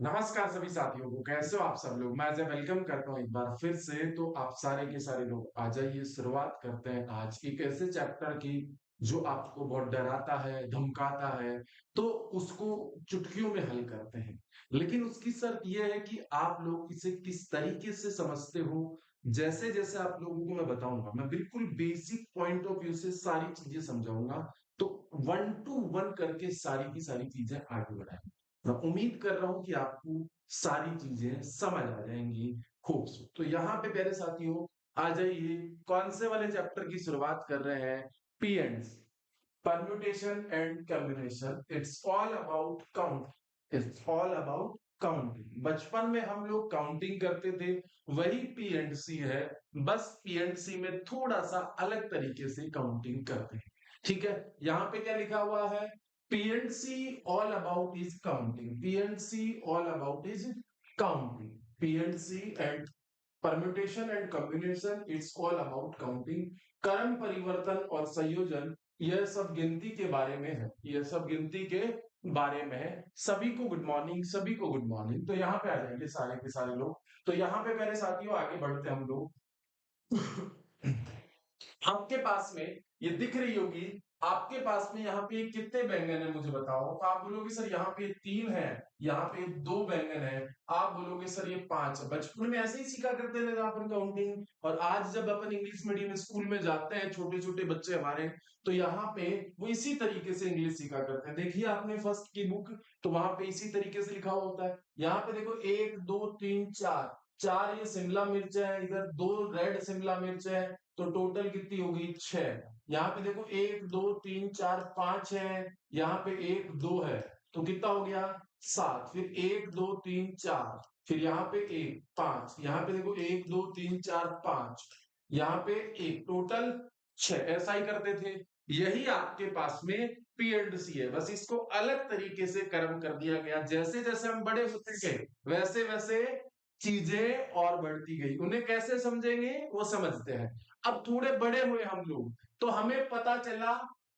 नमस्कार सभी साथियों को, कैसे हो आप सब लोग। मैं आज वेलकम करता हूँ एक बार फिर से। तो आप सारे के सारे लोग आ जाइए, शुरुआत करते हैं आज एक ऐसे चैप्टर की जो आपको बहुत डराता है, धमकाता है। तो उसको चुटकियों में हल करते हैं। लेकिन उसकी शर्त यह है कि आप लोग इसे किस तरीके से समझते हो। जैसे जैसे आप लोगों को मैं बताऊंगा, मैं बिल्कुल बेसिक पॉइंट ऑफ व्यू से सारी चीजें समझाऊंगा। तो 1 to 1 करके सारी की सारी चीजें आगे बढ़ाएंगे। मैं उम्मीद कर रहा हूं कि आपको सारी चीजें समझ आ जाएंगी। खूब। तो यहाँ पे प्यारे साथियों, आ जाइए। कौन से वाले चैप्टर की शुरुआत कर रहे हैं? P and permutation and combination. It's all about count. It's all about counting. बचपन में हम लोग काउंटिंग करते थे, वही पी एंड सी है। बस पी एंड सी में थोड़ा सा अलग तरीके से काउंटिंग करते हैं। ठीक है। यहाँ पे क्या लिखा हुआ है? PNC all about is counting. PNC all about is counting. PNC and permutation and combination, it's all about counting. क्रम परिवर्तन और संयोजन, यह सब गिनती के बारे में है। यह सब गिनती के बारे में है। सभी को गुड मॉर्निंग, सभी को गुड मॉर्निंग। तो यहाँ पे आ जाएंगे सारे के सारे लोग। तो यहाँ पे पहले साथियों आगे बढ़ते हैं हम लोग। आपके पास में ये दिख रही होगी। आपके पास में यहाँ पे कितने बैंगन है मुझे बताओ। तो आप बोलोगे सर यहाँ पे 3 है, यहाँ पे 2 बैंगन है। आप बोलोगे सर ये 5 है। बचपन में ऐसे ही सीखा करते थे अपन काउंटिंग। और आज जब अपन इंग्लिश मीडियम स्कूल में जाते हैं, छोटे छोटे बच्चे हमारे, तो यहाँ पे वो इसी तरीके से इंग्लिश सीखा करते हैं। देखिए आपने फर्स्ट की बुक, तो वहां पे इसी तरीके से लिखा हुआ होता है। यहाँ पे देखो 1 2 3 4, 4 ये शिमला मिर्च है, इधर 2 रेड शिमला मिर्च है। तो टोटल कितनी होगी? 6। यहाँ पे देखो 1 2 3 4 5 है, यहाँ पे 1 2 है। तो कितना हो गया? 7। फिर 1 2 3 4, फिर यहाँ पे 1 5, यहाँ पे देखो 1 2 3 4 5, यहाँ पे 1, टोटल 6। ऐसा ही करते थे। यही आपके पास में पी एंड सी है, बस इसको अलग तरीके से कर्म कर दिया गया। जैसे जैसे हम बड़े होते गए, वैसे वैसे चीजें और बढ़ती गई। उन्हें कैसे समझेंगे वो समझते हैं। अब थोड़े बड़े हुए हम लोग, तो हमें पता चला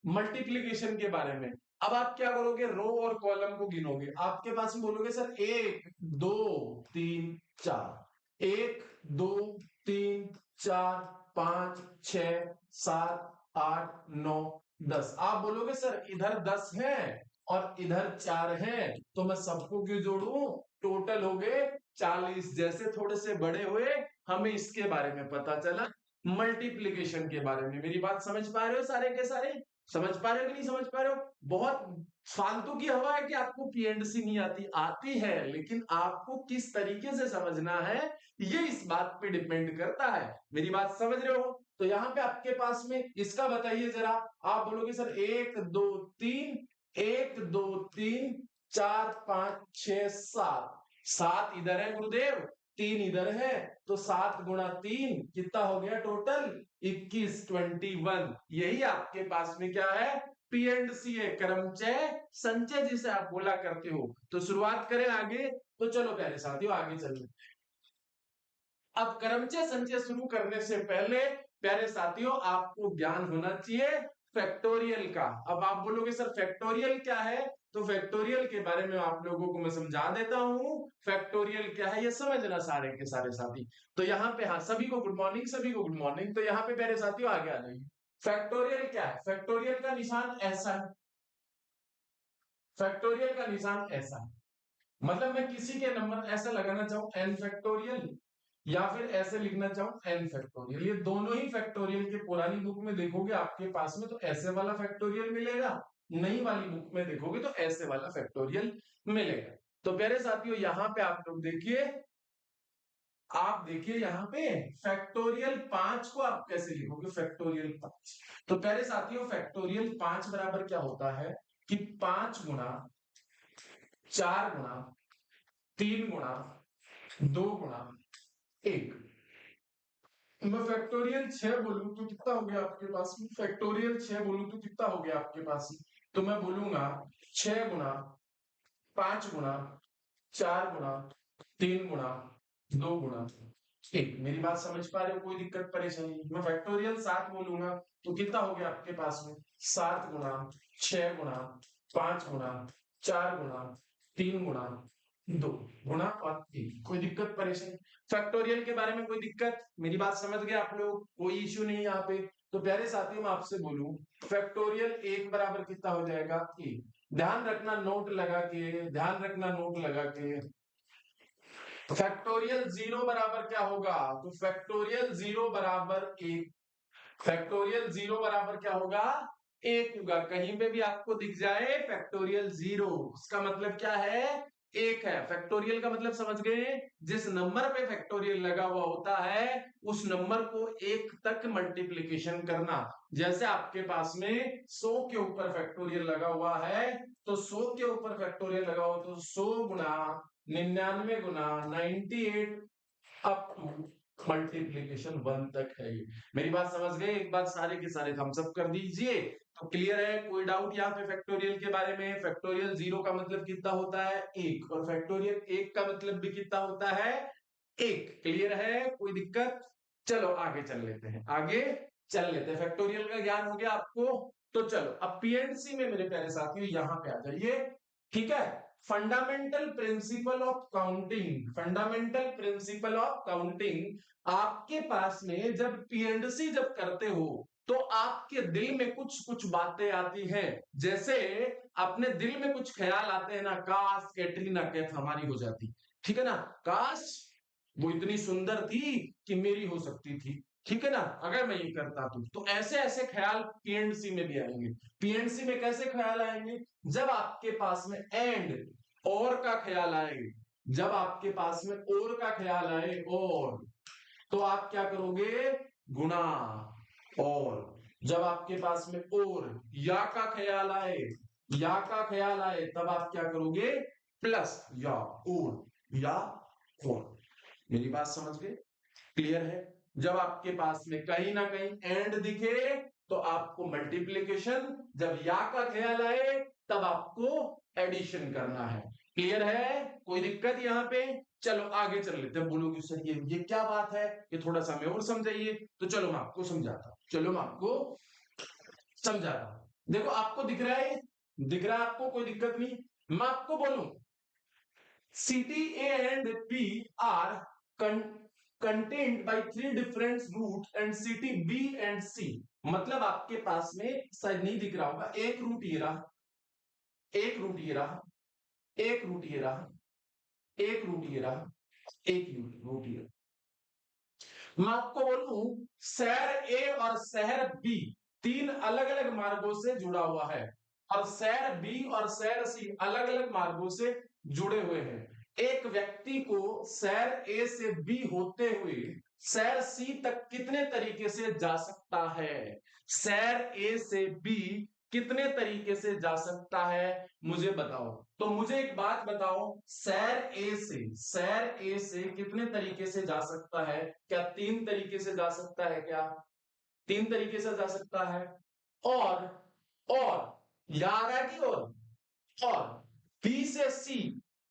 मल्टीप्लीकेशन के बारे में। अब आप क्या करोगे? रो और कॉलम को गिनोगे। आपके पास में बोलोगे सर 1 2 3 4, 1 2 3 4 5 6 7 8 9 10। आप बोलोगे सर इधर 10 है और इधर 4 है, तो मैं सबको क्यों जोड़ू? टोटल हो गए 40। जैसे थोड़े से बड़े हुए, हमें इसके बारे में पता चला, मल्टीप्लीकेशन के बारे में। मेरी बात समझ पा रहे हो सारे के सारे? समझ पा रहे हो कि नहीं समझ पा रहे हो? बहुत फालतू की हवा है कि आपको पीएनडसी नहीं आती। आती है, लेकिन आपको किस तरीके से समझना है, ये इस बात पे डिपेंड करता है। मेरी बात समझ रहे हो? तो यहाँ पे आपके पास में इसका बताइए जरा। आप बोलोगे सर 1 2 3, 1 2 3 4 5 6 7। 7 इधर है गुरुदेव, 3 इधर है, तो 7 गुणा 3 कितना हो गया टोटल? 21, 21। यही आपके पास में क्या है? पी एंड सी है, क्रमचय संचय जिसे आप बोला करते हो। तो शुरुआत करें आगे। तो चलो प्यारे साथियों आगे चलिए। अब क्रमचय संचय शुरू करने से पहले प्यारे साथियों आपको ज्ञान होना चाहिए फैक्टोरियल का। अब आप बोलोगे सर फैक्टोरियल क्या है? तो फैक्टोरियल के बारे में आप लोगों को मैं समझा देता हूं। फैक्टोरियल क्या है ये समझना सारे के सारे साथी। तो यहाँ पे हाँ, सभी को गुड मॉर्निंग, सभी को गुड मॉर्निंग। तो यहाँ पे प्यारे साथियों आगे आ जाइए। फैक्टोरियल क्या है? फैक्टोरियल का निशान ऐसा है। फैक्टोरियल का निशान ऐसा है। मतलब मैं किसी के नंबर ऐसा लगाना चाहूं एन फैक्टोरियल, या फिर ऐसे लिखना चाहूं एन फैक्टोरियल। ये दोनों ही फैक्टोरियल के पुरानी बुक में देखोगे आपके पास में तो ऐसे वाला फैक्टोरियल मिलेगा, नई वाली बुक में देखोगे तो ऐसे वाला फैक्टोरियल मिलेगा। तो प्यारे साथियों यहाँ पे आप लोग देखिए, आप देखिए यहाँ पे फैक्टोरियल 5 को आप कैसे लिखोगे? फैक्टोरियल 5। तो प्यारे साथियों फैक्टोरियल 5 बराबर क्या होता है कि 5 गुणा 4 गुणा 3 गुणा 2 गुणा 1। मैं फैक्टोरियल 6 बोलूं तो कितना हो गया आपके पास में? फैक्टोरियल 6 बोलूं तो कितना हो गया आपके पास में? तो मैं बोलूंगा 6 गुणा 5 गुणा 4 गुणा 3 गुणा 2 गुणा 1। मेरी बात समझ पा रहे हो? कोई दिक्कत परेशानी नहीं। मैं फैक्टोरियल 7 बोलूंगा तो कितना हो गया आपके पास में? 7 गुणा 6 गुणा 5 गुणा 4 गुणा 3 गुणा 2 गुणा और 3, कोई दिक्कत परेशानी? फैक्टोरियल के बारे में कोई दिक्कत? मेरी बात समझ गए आप लोग? कोई इश्यू नहीं यहाँ पे। तो प्यारे साथियों, मैं आपसे बोलूं, फैक्टोरियल 1 बराबर कितना हो जाएगा? 1। ध्यान रखना, नोट लगा के, ध्यान रखना, नोट लगा के। फैक्टोरियल 0 बराबर क्या होगा? तो फैक्टोरियल 0 बराबर 1। फैक्टोरियल 0 बराबर क्या होगा? 1 होगा। कहीं पे भी आपको दिख जाए फैक्टोरियल 0, उसका मतलब क्या है? 1 है। फैक्टोरियल का मतलब समझ गए? जिस नंबर पे फैक्टोरियल लगा हुआ होता है उस नंबर को 1 तक मल्टीप्लीकेशन करना। जैसे आपके पास में 100 के ऊपर फैक्टोरियल लगा हुआ है, तो 100 के ऊपर फैक्टोरियल लगा हुआ तो 100 गुना 99 गुना 98 अप टू मल्टीप्लीकेशन 1 तक है ये। मेरी बात समझ गए? एक बात सारे के सारे थम्स अप कर दीजिए। तो क्लियर है? कोई डाउट यहाँ पे फैक्टोरियल के बारे में? फैक्टोरियल 0 का मतलब कितना होता है? 1, और फैक्टोरियल 1 का मतलब भी कितना होता है? 1। क्लियर है? कोई दिक्कत? चलो आगे चल लेते हैं, आगे चल लेते हैं। फैक्टोरियल का ज्ञान हो गया आपको? तो चलो अब पीएनसी में मेरे प्यारे साथियों यहाँ पे आ जाइए। ठीक है, fundamental principle of counting, fundamental principle of counting. आपके पास में जब पीएनसी जब करते हो तो आपके दिल में कुछ कुछ बातें आती हैं। जैसे अपने दिल में कुछ ख्याल आते हैं ना, काश कैटरीना कैफ हमारी हो जाती, ठीक है ना, काश वो इतनी सुंदर थी कि मेरी हो सकती थी, ठीक है ना, अगर मैं ये करता तो ऐसे ऐसे ख्याल पीएनसी में भी आएंगे। पीएनसी में कैसे ख्याल आएंगे? जब आपके पास में एंड और का ख्याल आए, जब आपके पास में और का ख्याल आए, और तो आप क्या करोगे? गुणा। और जब आपके पास में और या का ख्याल आए, या का ख्याल आए, तब आप क्या करोगे? प्लस या और, या और। मेरी बात समझ गए? क्लियर है? जब आपके पास में कहीं ना कहीं एंड दिखे तो आपको मल्टीप्लीकेशन, जब या का ख्याल आए तब आपको एडिशन करना है। क्लियर है? कोई दिक्कत यहाँ पे? चलो आगे चल लेते हैं। बोलोगे सर ये क्या बात है, ये थोड़ा सा हमें और समझाइए। तो चलो मैं आपको समझाता हूं, चलो मैं आपको समझाता हूं। देखो आपको दिख रहा है, दिख रहा है आपको? कोई दिक्कत नहीं। मैं आपको बोलूं, city A and B are contained by 3 different roots and city B and C। मतलब आपके पास में शायद नहीं दिख रहा होगा, एक रूट ये रहा, एक रूट ये रहा, एक रूट ये रहा, एक रूट ये रहा, एक रूट ये रहा। मैं आपको बोलूं, शहर ए और शहर बी 3 अलग अलग मार्गों से जुड़ा हुआ है, और शहर बी और शहर सी अलग अलग मार्गों से जुड़े हुए हैं। एक व्यक्ति को शहर ए से बी होते हुए शहर सी तक कितने तरीके से जा सकता है? शहर ए से बी कितने तरीके से जा सकता है, मुझे बताओ। तो मुझे एक बात बताओ, शहर ए से कितने तरीके से जा सकता है? क्या 3 तरीके से जा सकता है? क्या 3 तरीके से जा सकता है? और याद है कि और बी से सी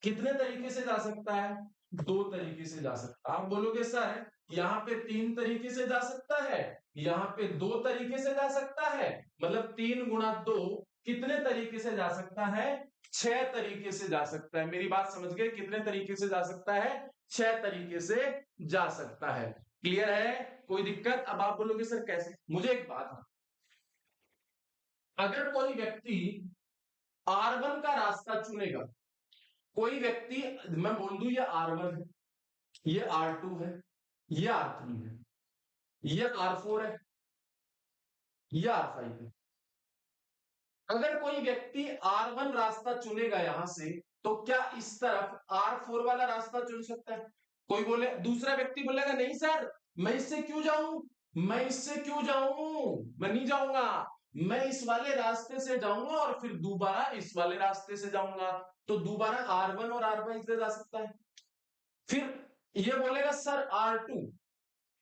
कितने तरीके से जा सकता है? 2 तरीके से जा सकता है। आप बोलोगे सर यहाँ पे 3 तरीके से जा सकता है, यहाँ पे 2 तरीके से जा सकता है, मतलब 3 गुणा 2 कितने तरीके से जा सकता है? 6 तरीके से जा सकता है। मेरी बात समझ गए? कितने तरीके से जा सकता है? 6 तरीके से जा सकता है। क्लियर है? कोई दिक्कत? अब आप बोलोगे सर कैसे? मुझे एक बात, अगर कोई व्यक्ति R1 का रास्ता चुनेगा, कोई व्यक्ति, मैं बोल दूं ये R1 है, ये R2 है, ये R3 है, ये R4 है, ये R5 है। अगर कोई व्यक्ति R1 रास्ता चुनेगा यहां से, तो क्या इस तरफ R4 वाला रास्ता चुन सकता है? कोई बोले, दूसरा व्यक्ति बोलेगा नहीं सर, मैं इससे क्यों जाऊं, मैं इससे क्यों जाऊं, मैं नहीं जाऊंगा, मैं इस वाले रास्ते से जाऊंगा और फिर दोबारा इस वाले रास्ते से जाऊंगा। तो दोबारा R1 और R5 से जा सकता है। फिर ये बोलेगा सर R2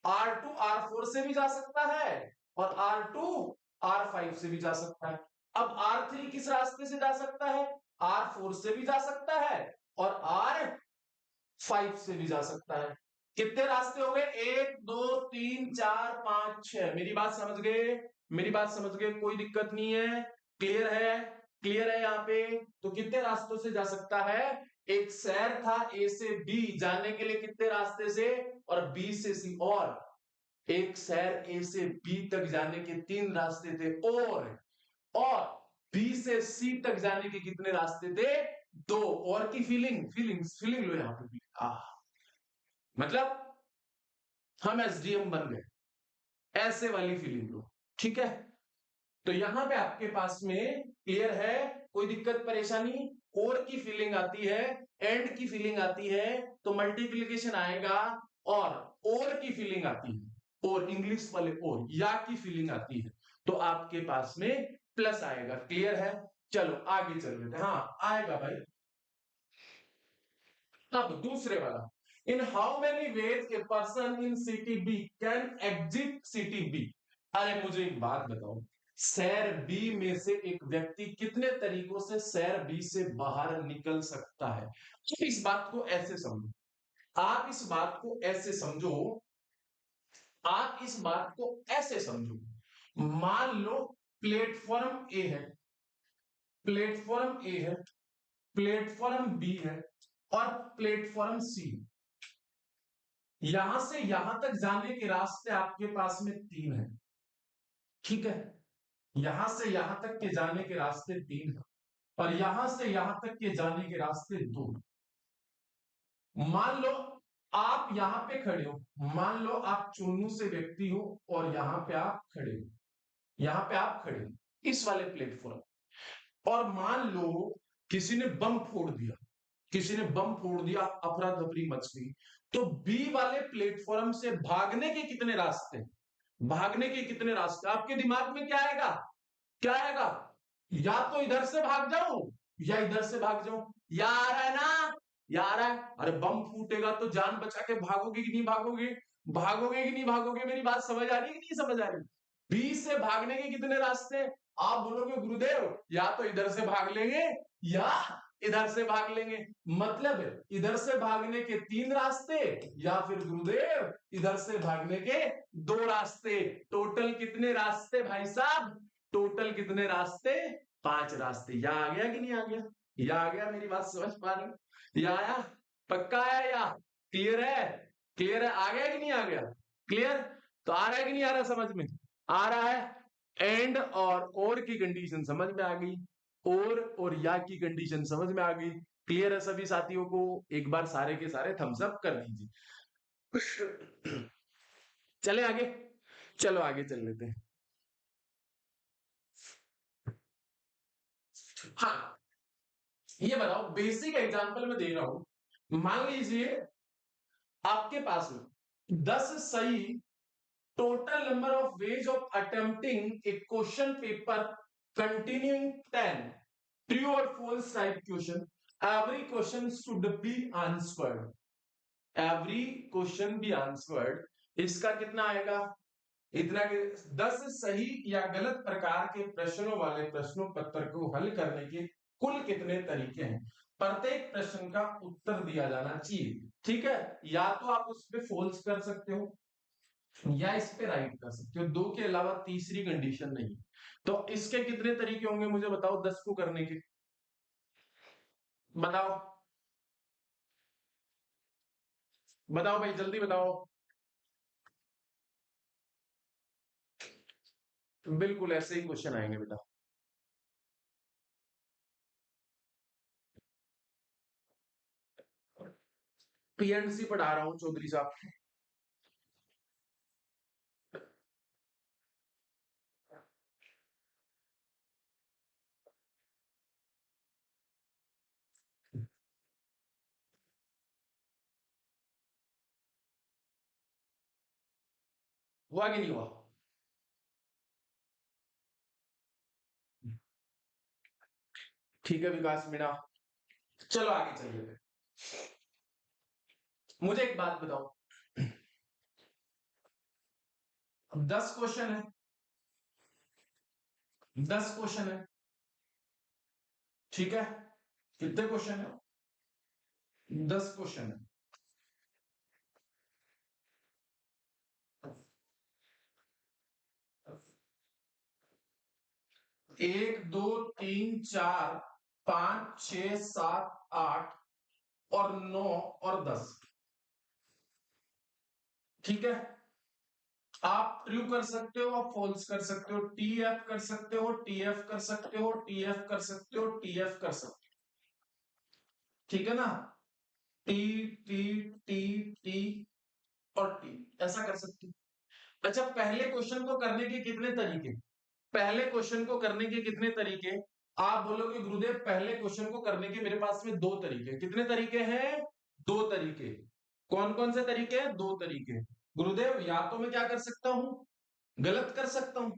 R4 से भी जा सकता है, और R2 R5 से भी जा सकता है। अब R3 किस रास्ते से जा सकता है? R4 से भी जा सकता है और R5 से भी जा सकता है। कितने रास्ते हो गए? 1 2 3 4 5 6। मेरी बात समझ गए? मेरी बात समझ गए? कोई दिक्कत नहीं है? क्लियर है? क्लियर है यहाँ पे? तो कितने रास्तों से जा सकता है? एक सैर था ए से बी जाने के लिए कितने रास्ते से, और बी से सी, और एक सैर ए से बी तक जाने के 3 रास्ते थे, और बी से सी तक जाने के कितने रास्ते थे? 2। और की फीलिंग लो यहाँ पे। मतलब हम एसडीएम बन गए, ऐसे वाली फीलिंग लो, ठीक है? तो यहां पे आपके पास में क्लियर है, कोई दिक्कत परेशानी? और की फीलिंग आती है, एंड की फीलिंग आती है तो मल्टीप्लीकेशन आएगा, और की फीलिंग आती है, और इंग्लिश वाले और या की फीलिंग आती है तो आपके पास में प्लस आएगा। क्लियर है? चलो आगे चल लेते हैं। हाँ आएगा भाई। अब दूसरे वाला, in how many ways a person in city B can exit city B. अरे मुझे एक बात बताओ, शहर बी में से एक व्यक्ति कितने तरीकों से शहर बी से बाहर निकल सकता है? तो इस बात को ऐसे समझो, आप इस बात को ऐसे समझो, आप इस बात को ऐसे समझो, मान लो प्लेटफॉर्म ए है, प्लेटफॉर्म ए है, प्लेटफॉर्म बी है, और प्लेटफॉर्म सी। यहां से यहां तक जाने के रास्ते आपके पास में 3 है, ठीक है? यहां से यहां तक के जाने के रास्ते 3 है, और यहां से यहां तक के जाने के रास्ते 2। मान लो आप यहां पे खड़े हो, मान लो आप चुन्नू से व्यक्ति हो, और यहां पे आप खड़े हो, यहां पे आप खड़े हो इस वाले प्लेटफॉर्म, और मान लो किसी ने बम फोड़ दिया, किसी ने बम फोड़ दिया, अफरा तफरी मच गई। तो बी वाले प्लेटफॉर्म से भागने के कितने रास्ते हैं? भागने के कितने रास्ते? आपके दिमाग में क्या आएगा? क्या आएगा? या तो इधर से भाग जाऊं, या इधर से भाग जाऊं, या आ रहा है ना, या आ रहा है। अरे बम फूटेगा तो जान बचा के भागोगे कि नहीं भागोगे? भागोगे कि नहीं भागोगे? मेरी बात समझ आ रही है कि नहीं समझ आ रही? बी से भागने के कितने रास्ते? आप बोलोगे गुरुदेव या तो इधर से भाग लेंगे, या इधर से भाग लेंगे। मतलब इधर से भागने के 3 रास्ते, या फिर गुरुदेव इधर से भागने के 2 रास्ते। टोटल कितने रास्ते भाई साहब? टोटल कितने रास्ते? 5 रास्ते। या आ गया कि नहीं आ गया? या आ गया? मेरी बात समझ पा रहे हो? या आया? पक्का आया? या क्लियर है? क्लियर है? आ गया कि नहीं आ गया? क्लियर? तो आ रहा है कि नहीं आ रहा समझ में? आ रहा है। एंड और की कंडीशन समझ में आ गई, और या की कंडीशन समझ में आ गई। क्लियर है सभी साथियों को? एक बार सारे के सारे थम्स अप कर दीजिए। चले आगे, चलो आगे चल लेते हैं। हाँ ये बताओ, बेसिक एग्जांपल में दे रहा हूं, मान लीजिए आपके पास में 10 सही, total number of ways of attempting a question paper continuing 10 true और false type question, every question should be answered, every question be answered. इसका कितना आएगा? इतना कि 10 सही या गलत प्रकार के प्रश्नों वाले प्रश्नों पत्र को हल करने के कुल कितने तरीके हैं? प्रत्येक प्रश्न का उत्तर दिया जाना चाहिए, ठीक है? या तो आप उस पर फॉल्स कर सकते हो, या इस पे राइट कर सकते हो, 2 के अलावा तीसरी कंडीशन नहीं। तो इसके कितने तरीके होंगे मुझे बताओ 10 को करने के? बताओ, बताओ भाई जल्दी बताओ। बिल्कुल ऐसे ही क्वेश्चन आएंगे बेटा। पीएनसी पढ़ा रहा हूं चौधरी साहब। हुआ कि नहीं हुआ? ठीक है विकास मीणा, चलो आगे चलिए। मुझे एक बात बताओ, 10 क्वेश्चन है, 10 क्वेश्चन है, ठीक है? कितने क्वेश्चन है? 10 क्वेश्चन है। 1 2 3 4 5 6 7 8 और 9 और 10। ठीक है, आप ट्रू कर सकते हो, आप फॉल्स कर सकते हो, टीएफ कर सकते हो, टीएफ कर सकते हो, टीएफ कर सकते हो, टीएफ कर सकते हो। ठीक है ना, टी टी टी टी और टी, ऐसा कर सकते हो। अच्छा, पहले क्वेश्चन को करने के कितने तरीके? पहले क्वेश्चन को करने के कितने तरीके? आप बोलोगे गुरुदेव पहले क्वेश्चन को करने के मेरे पास में दो तरीके। कितने तरीके हैं? दो तरीके। कौन कौन से तरीके हैं? दो तरीके। गुरुदेव या तो मैं क्या कर सकता हूं, गलत कर सकता हूं,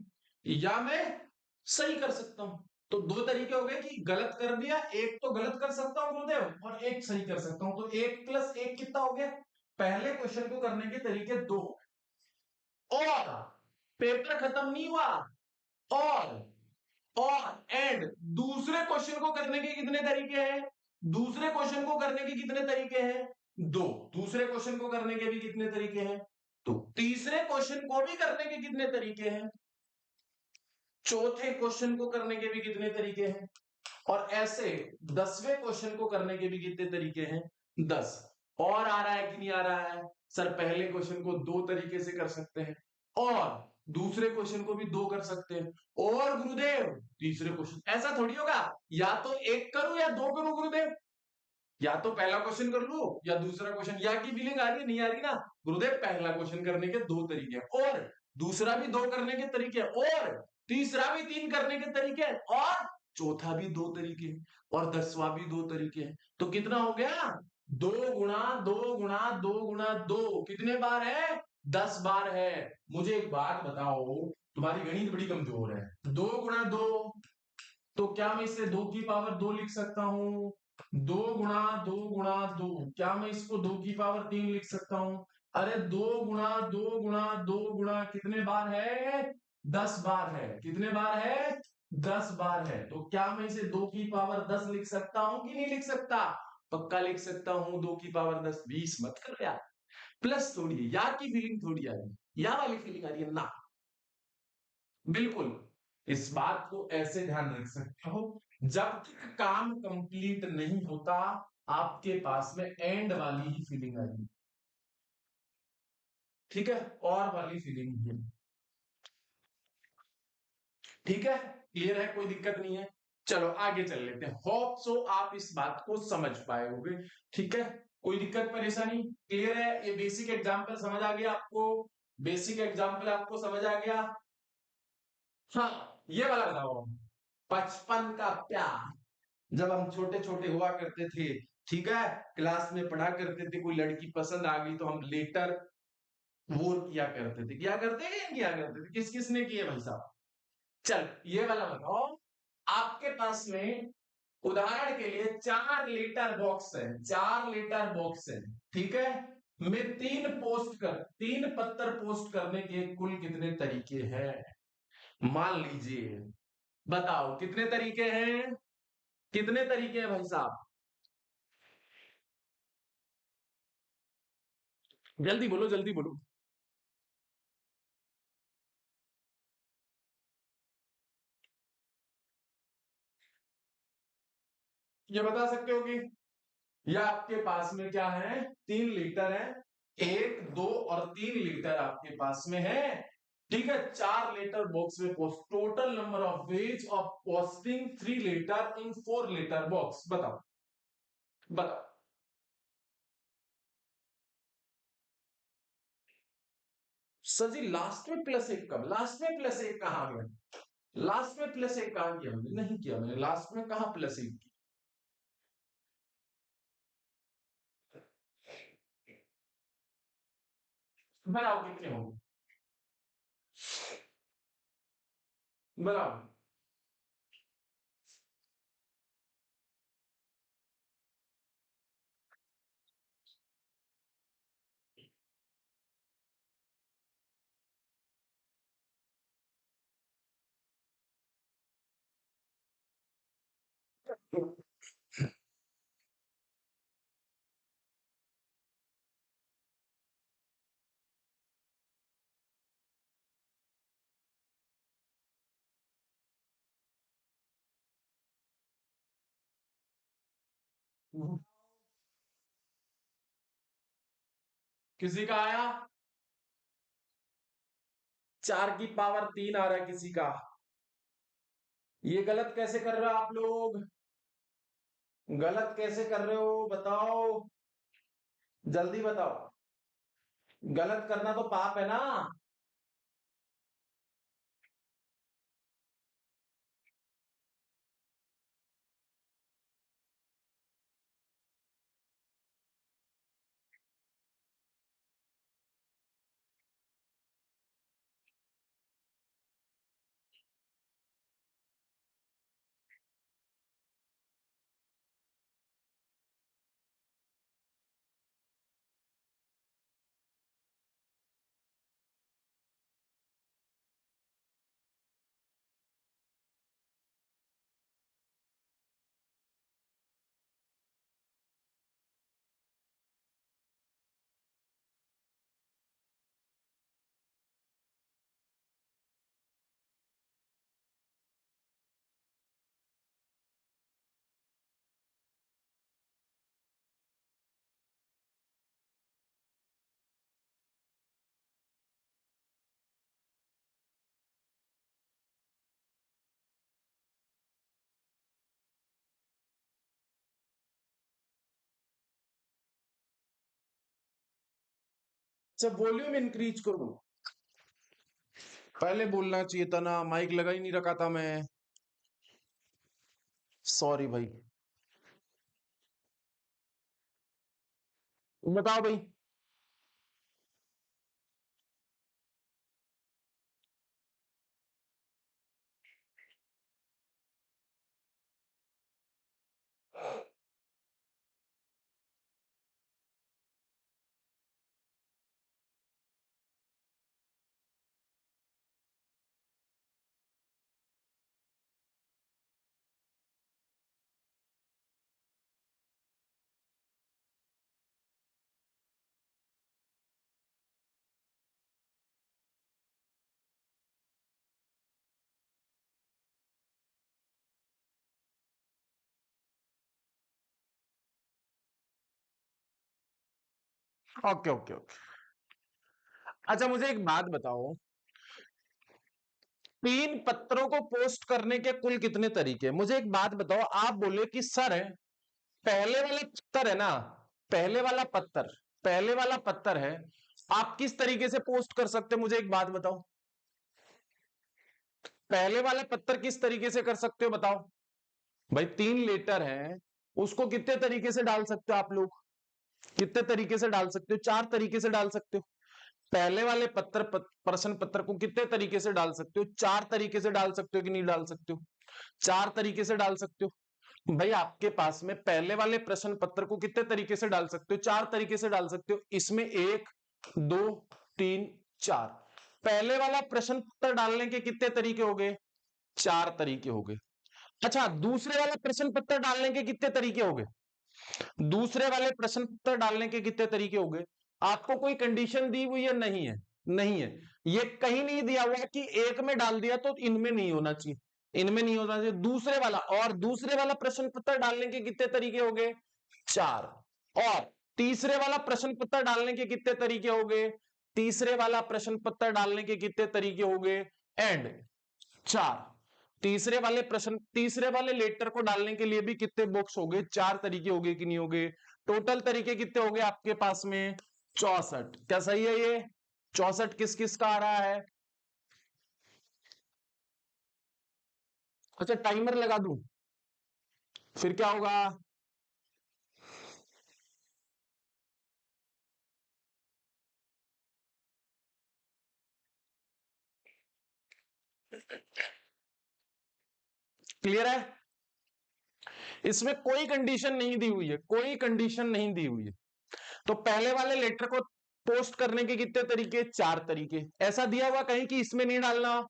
या मैं सही कर सकता हूं। तो दो तरीके हो गए कि गलत कर दिया, एक तो गलत कर सकता हूं गुरुदेव और एक सही कर सकता हूं। तो 1 + 1 कितना हो गया? पहले क्वेश्चन को करने के तरीके दो। और पेपर खत्म नहीं हुआ, और एंड दूसरे क्वेश्चन को करने के कितने तरीके हैं? दूसरे क्वेश्चन को करने के कितने तरीके हैं? दो। दूसरे क्वेश्चन को करने के भी कितने तरीके हैं? तो तीसरे क्वेश्चन को भी करने के कितने तरीके हैं? चौथे क्वेश्चन को करने के भी कितने तरीके हैं? और ऐसे 10वें क्वेश्चन को करने के भी कितने तरीके हैं? 10। और आ रहा है कि नहीं आ रहा है? सर पहले क्वेश्चन को दो तरीके से कर सकते हैं और दूसरे क्वेश्चन को भी दो कर सकते हैं, और गुरुदेव तीसरे क्वेश्चन ऐसा थोड़ी होगा या तो एक करूं या दो करूं गुरुदेव, या तो पहला क्वेश्चन कर लूं या दूसरा क्वेश्चन। या की फीलिंग आ रही है? नहीं आ रही ना गुरुदेव? पहला क्वेश्चन करने के दो तरीके हैं और दूसरा भी दो करने के तरीके हैं और तीसरा भी तीन करने के तरीके हैं और चौथा भी दो तरीके हैं और 10वां भी दो तरीके हैं। तो कितना हो गया? 2 × 2 × 2 × 2 कितने बार है? 10 बार है। मुझे एक बात बताओ, तुम्हारी गणित बड़ी कमजोर है। 2 × 2 तो क्या मैं इसे 2 की पावर 2 लिख सकता हूं? 2 × 2 × 2 क्या मैं इसको 2 की पावर 3 लिख सकता हूं? अरे 2 × 2 × 2 कितने बार है? 10 बार है। कितने बार है? 10 बार है। तो क्या मैं इसे 2 की पावर 10 लिख सकता हूं कि नहीं लिख सकता? पक्का लिख सकता हूं। 2 की पावर 10। 20 मत कर यार, प्लस थोड़ी है, या की फीलिंग थोड़ी आ रही है, या वाली फीलिंग आ रही है ना? बिल्कुल, इस बात को ऐसे ध्यान रख सकते हो, जब तक काम कंप्लीट नहीं होता आपके पास में एंड वाली ही फीलिंग आएगी। ठीक है, और वाली फीलिंग है। ठीक है, क्लियर है? कोई दिक्कत नहीं है। चलो आगे चल लेते हैं। होप सो आप इस बात को समझ पाए होंगे। ठीक है, कोई दिक्कत परेशानी? क्लियर है? ये बेसिक एग्जाम्पल समझ आ गया आपको? बेसिक एग्जाम्पल आपको समझ आ गया? हाँ, ये वाला बताओ। बचपन का प्यार, जब हम छोटे छोटे हुआ करते थे, ठीक है, क्लास में पढ़ा करते थे, कोई लड़की पसंद आ गई तो हम लेटर वो किया करते थे। किया करते हैं या किया करते थे? किस किसने किए भाई साहब? चल ये वाला बताओ। आपके पास में उदाहरण के लिए 4 लेटर बॉक्स है, 4 लेटर बॉक्स है। ठीक है, मैं 3 पत्र पोस्ट करने के कुल कितने तरीके हैं? मान लीजिए, बताओ कितने तरीके हैं? कितने तरीके हैं भाई साहब? जल्दी बोलो, जल्दी बोलो। ये बता सकते हो कि या आपके पास में क्या है? 3 लीटर है, 1 2 और 3 लीटर आपके पास में है। ठीक है, 4 लेटर बॉक्स में post, total number of ways of posting 3 letter in 4 letter box. बताओ बताओ। सर जी लास्ट में +1 कब? लास्ट में +1 कहां गया? लास्ट में +1 कहां किया? मैंने नहीं किया, मैंने लास्ट में कहा +1 किया? बताओ कितने होंगे? बताओ। किसी का आया 4 की पावर 3 आ रहा है किसी का। ये गलत कैसे कर रहे हो आप लोग? गलत कैसे कर रहे हो बताओ, जल्दी बताओ। गलत करना तो पाप है ना। अच्छा वॉल्यूम इंक्रीज करो, पहले बोलना चाहिए था ना, माइक लगा ही नहीं रखा था मैं। सॉरी भाई। बताओ भाई। Okay okay okay. अच्छा मुझे एक बात बताओ, 3 पत्रों को पोस्ट करने के कुल कितने तरीके हैं? मुझे एक बात बताओ, आप बोले कि सर पहले वाला पत्थर है ना, पहले वाला पत्थर, पहले वाला पत्थर है, आप किस तरीके से पोस्ट कर सकते हैं? मुझे एक बात बताओ, पहले वाला पत्थर किस तरीके से कर सकते हो बताओ भाई। 3 लेटर है, उसको कितने तरीके से डाल सकते हो आप लोग? कितने तरीके से डाल सकते हो? 4 तरीके से डाल सकते हो। पहले वाले प्रश्न पत्र को कितने तरीके से डाल सकते हो? 4 तरीके से डाल सकते हो कि नहीं डाल सकते हो? 4 तरीके से डाल सकते हो भाई। आपके पास में पहले वाले प्रश्न पत्र को कितने तरीके से डाल सकते हो? 4 तरीके से डाल सकते हो। इसमें 1 2 3 4। पहले वाला प्रश्न पत्र डालने के कितने तरीके हो गए? 4 तरीके हो गए। अच्छा दूसरे वाला प्रश्न पत्र डालने के कितने तरीके हो गए? दूसरे वाले प्रश्न पत्र डालने के कितने तरीके हो गए? आपको कोई कंडीशन दी हुई है? नहीं है, नहीं है। ये कहीं नहीं दिया हुआ कि एक में डाल दिया तो इनमें नहीं होना चाहिए, इनमें नहीं होना चाहिए। दूसरे वाला, और दूसरे वाला प्रश्न पत्र डालने के कितने तरीके हो गए? 4। और तीसरे वाला प्रश्न पत्र डालने के कितने तरीके हो गए? तीसरे वाला प्रश्न पत्र डालने के कितने तरीके हो गए? एंड 4। तीसरे वाले लेटर को डालने के लिए भी कितने बॉक्स हो गए? 4 तरीके हो गए कि नहीं हो गए? टोटल तरीके कितने हो गए आपके पास में? 64। क्या सही है ये? 64 किस किस का आ रहा है? अच्छा टाइमर लगा दूं फिर क्या होगा? क्लियर है? इसमें कोई कंडीशन नहीं दी हुई है, कोई कंडीशन नहीं दी हुई है। तो पहले वाले लेटर को पोस्ट करने के कितने तरीके? 4 तरीके। ऐसा दिया हुआ कहीं कि इसमें नहीं डालना,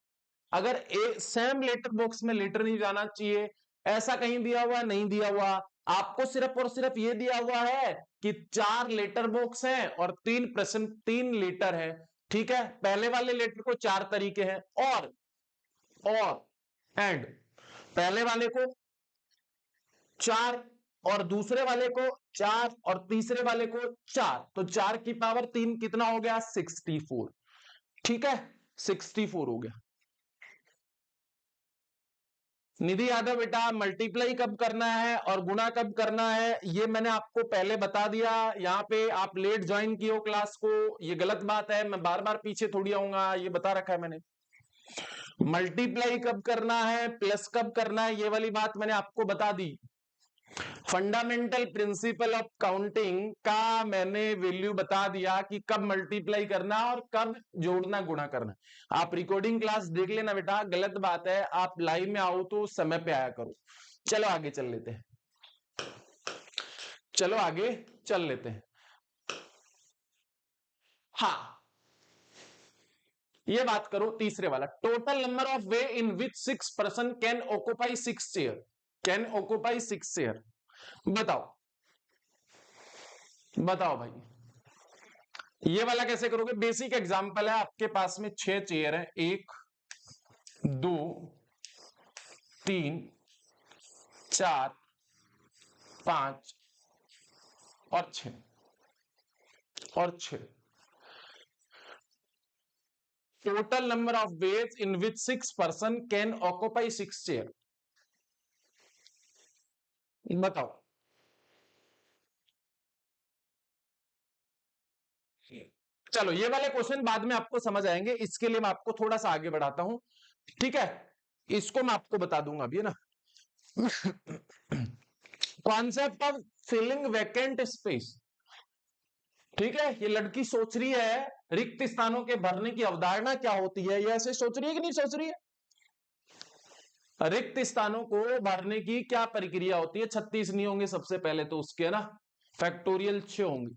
अगर सेम लेटर बॉक्स में लेटर नहीं जाना चाहिए, ऐसा कहीं दिया हुआ? नहीं दिया हुआ। आपको सिर्फ और सिर्फ ये दिया हुआ है कि 4 लेटर बॉक्स हैं और 3 प्रश्न 3 लेटर है। ठीक है, पहले वाले लेटर को 4 तरीके हैं। और एंड पहले वाले को 4, और दूसरे वाले को 4 और तीसरे वाले को 4, तो 4 की पावर 3 कितना हो गया? 64। ठीक है, 64 हो गया। निधि यादव बेटा, मल्टीप्लाई कब करना है और गुणा कब करना है ये मैंने आपको पहले बता दिया। यहाँ पे आप लेट ज्वाइन किए हो क्लास को, ये गलत बात है। मैं बार बार पीछे थोड़ी आऊंगा, ये बता रखा है मैंने। मल्टीप्लाई कब करना है, प्लस कब करना है, ये वाली बात मैंने आपको बता दी। फंडामेंटल प्रिंसिपल ऑफ काउंटिंग का मैंने वैल्यू बता दिया कि कब मल्टीप्लाई करना और कब जोड़ना गुणा करना। आप रिकॉर्डिंग क्लास देख लेना बेटा, गलत बात है। आप लाइव में आओ तो समय पे आया करो। चलो आगे चल लेते हैं, चलो आगे चल लेते हैं। हाँ, ये बात करो तीसरे वाला, total number of way in which 6 person can occupy 6 chair, can occupy 6 chair. बताओ बताओ भाई, ये वाला कैसे करोगे? बेसिक एग्जांपल है, आपके पास में 6 चेयर है, 1 2 3 4 5 और 6 और 6। Total number of ways in which 6 person can occupy 6 chair. बताओ। चलो ये वाले क्वेश्चन बाद में आपको समझ आएंगे, इसके लिए मैं आपको थोड़ा सा आगे बढ़ाता हूं। ठीक है, इसको मैं आपको बता दूंगा अभी, है ना। Concept of filling vacant space. ठीक है, ये लड़की सोच रही है रिक्त स्थानों के भरने की अवधारणा क्या होती है, ये ऐसे सोच रही है कि नहीं सोच रही है? रिक्त स्थानों को भरने की क्या प्रक्रिया होती है? 36 नहीं होंगे सबसे पहले तो उसके, ना फैक्टोरियल 6 होंगे।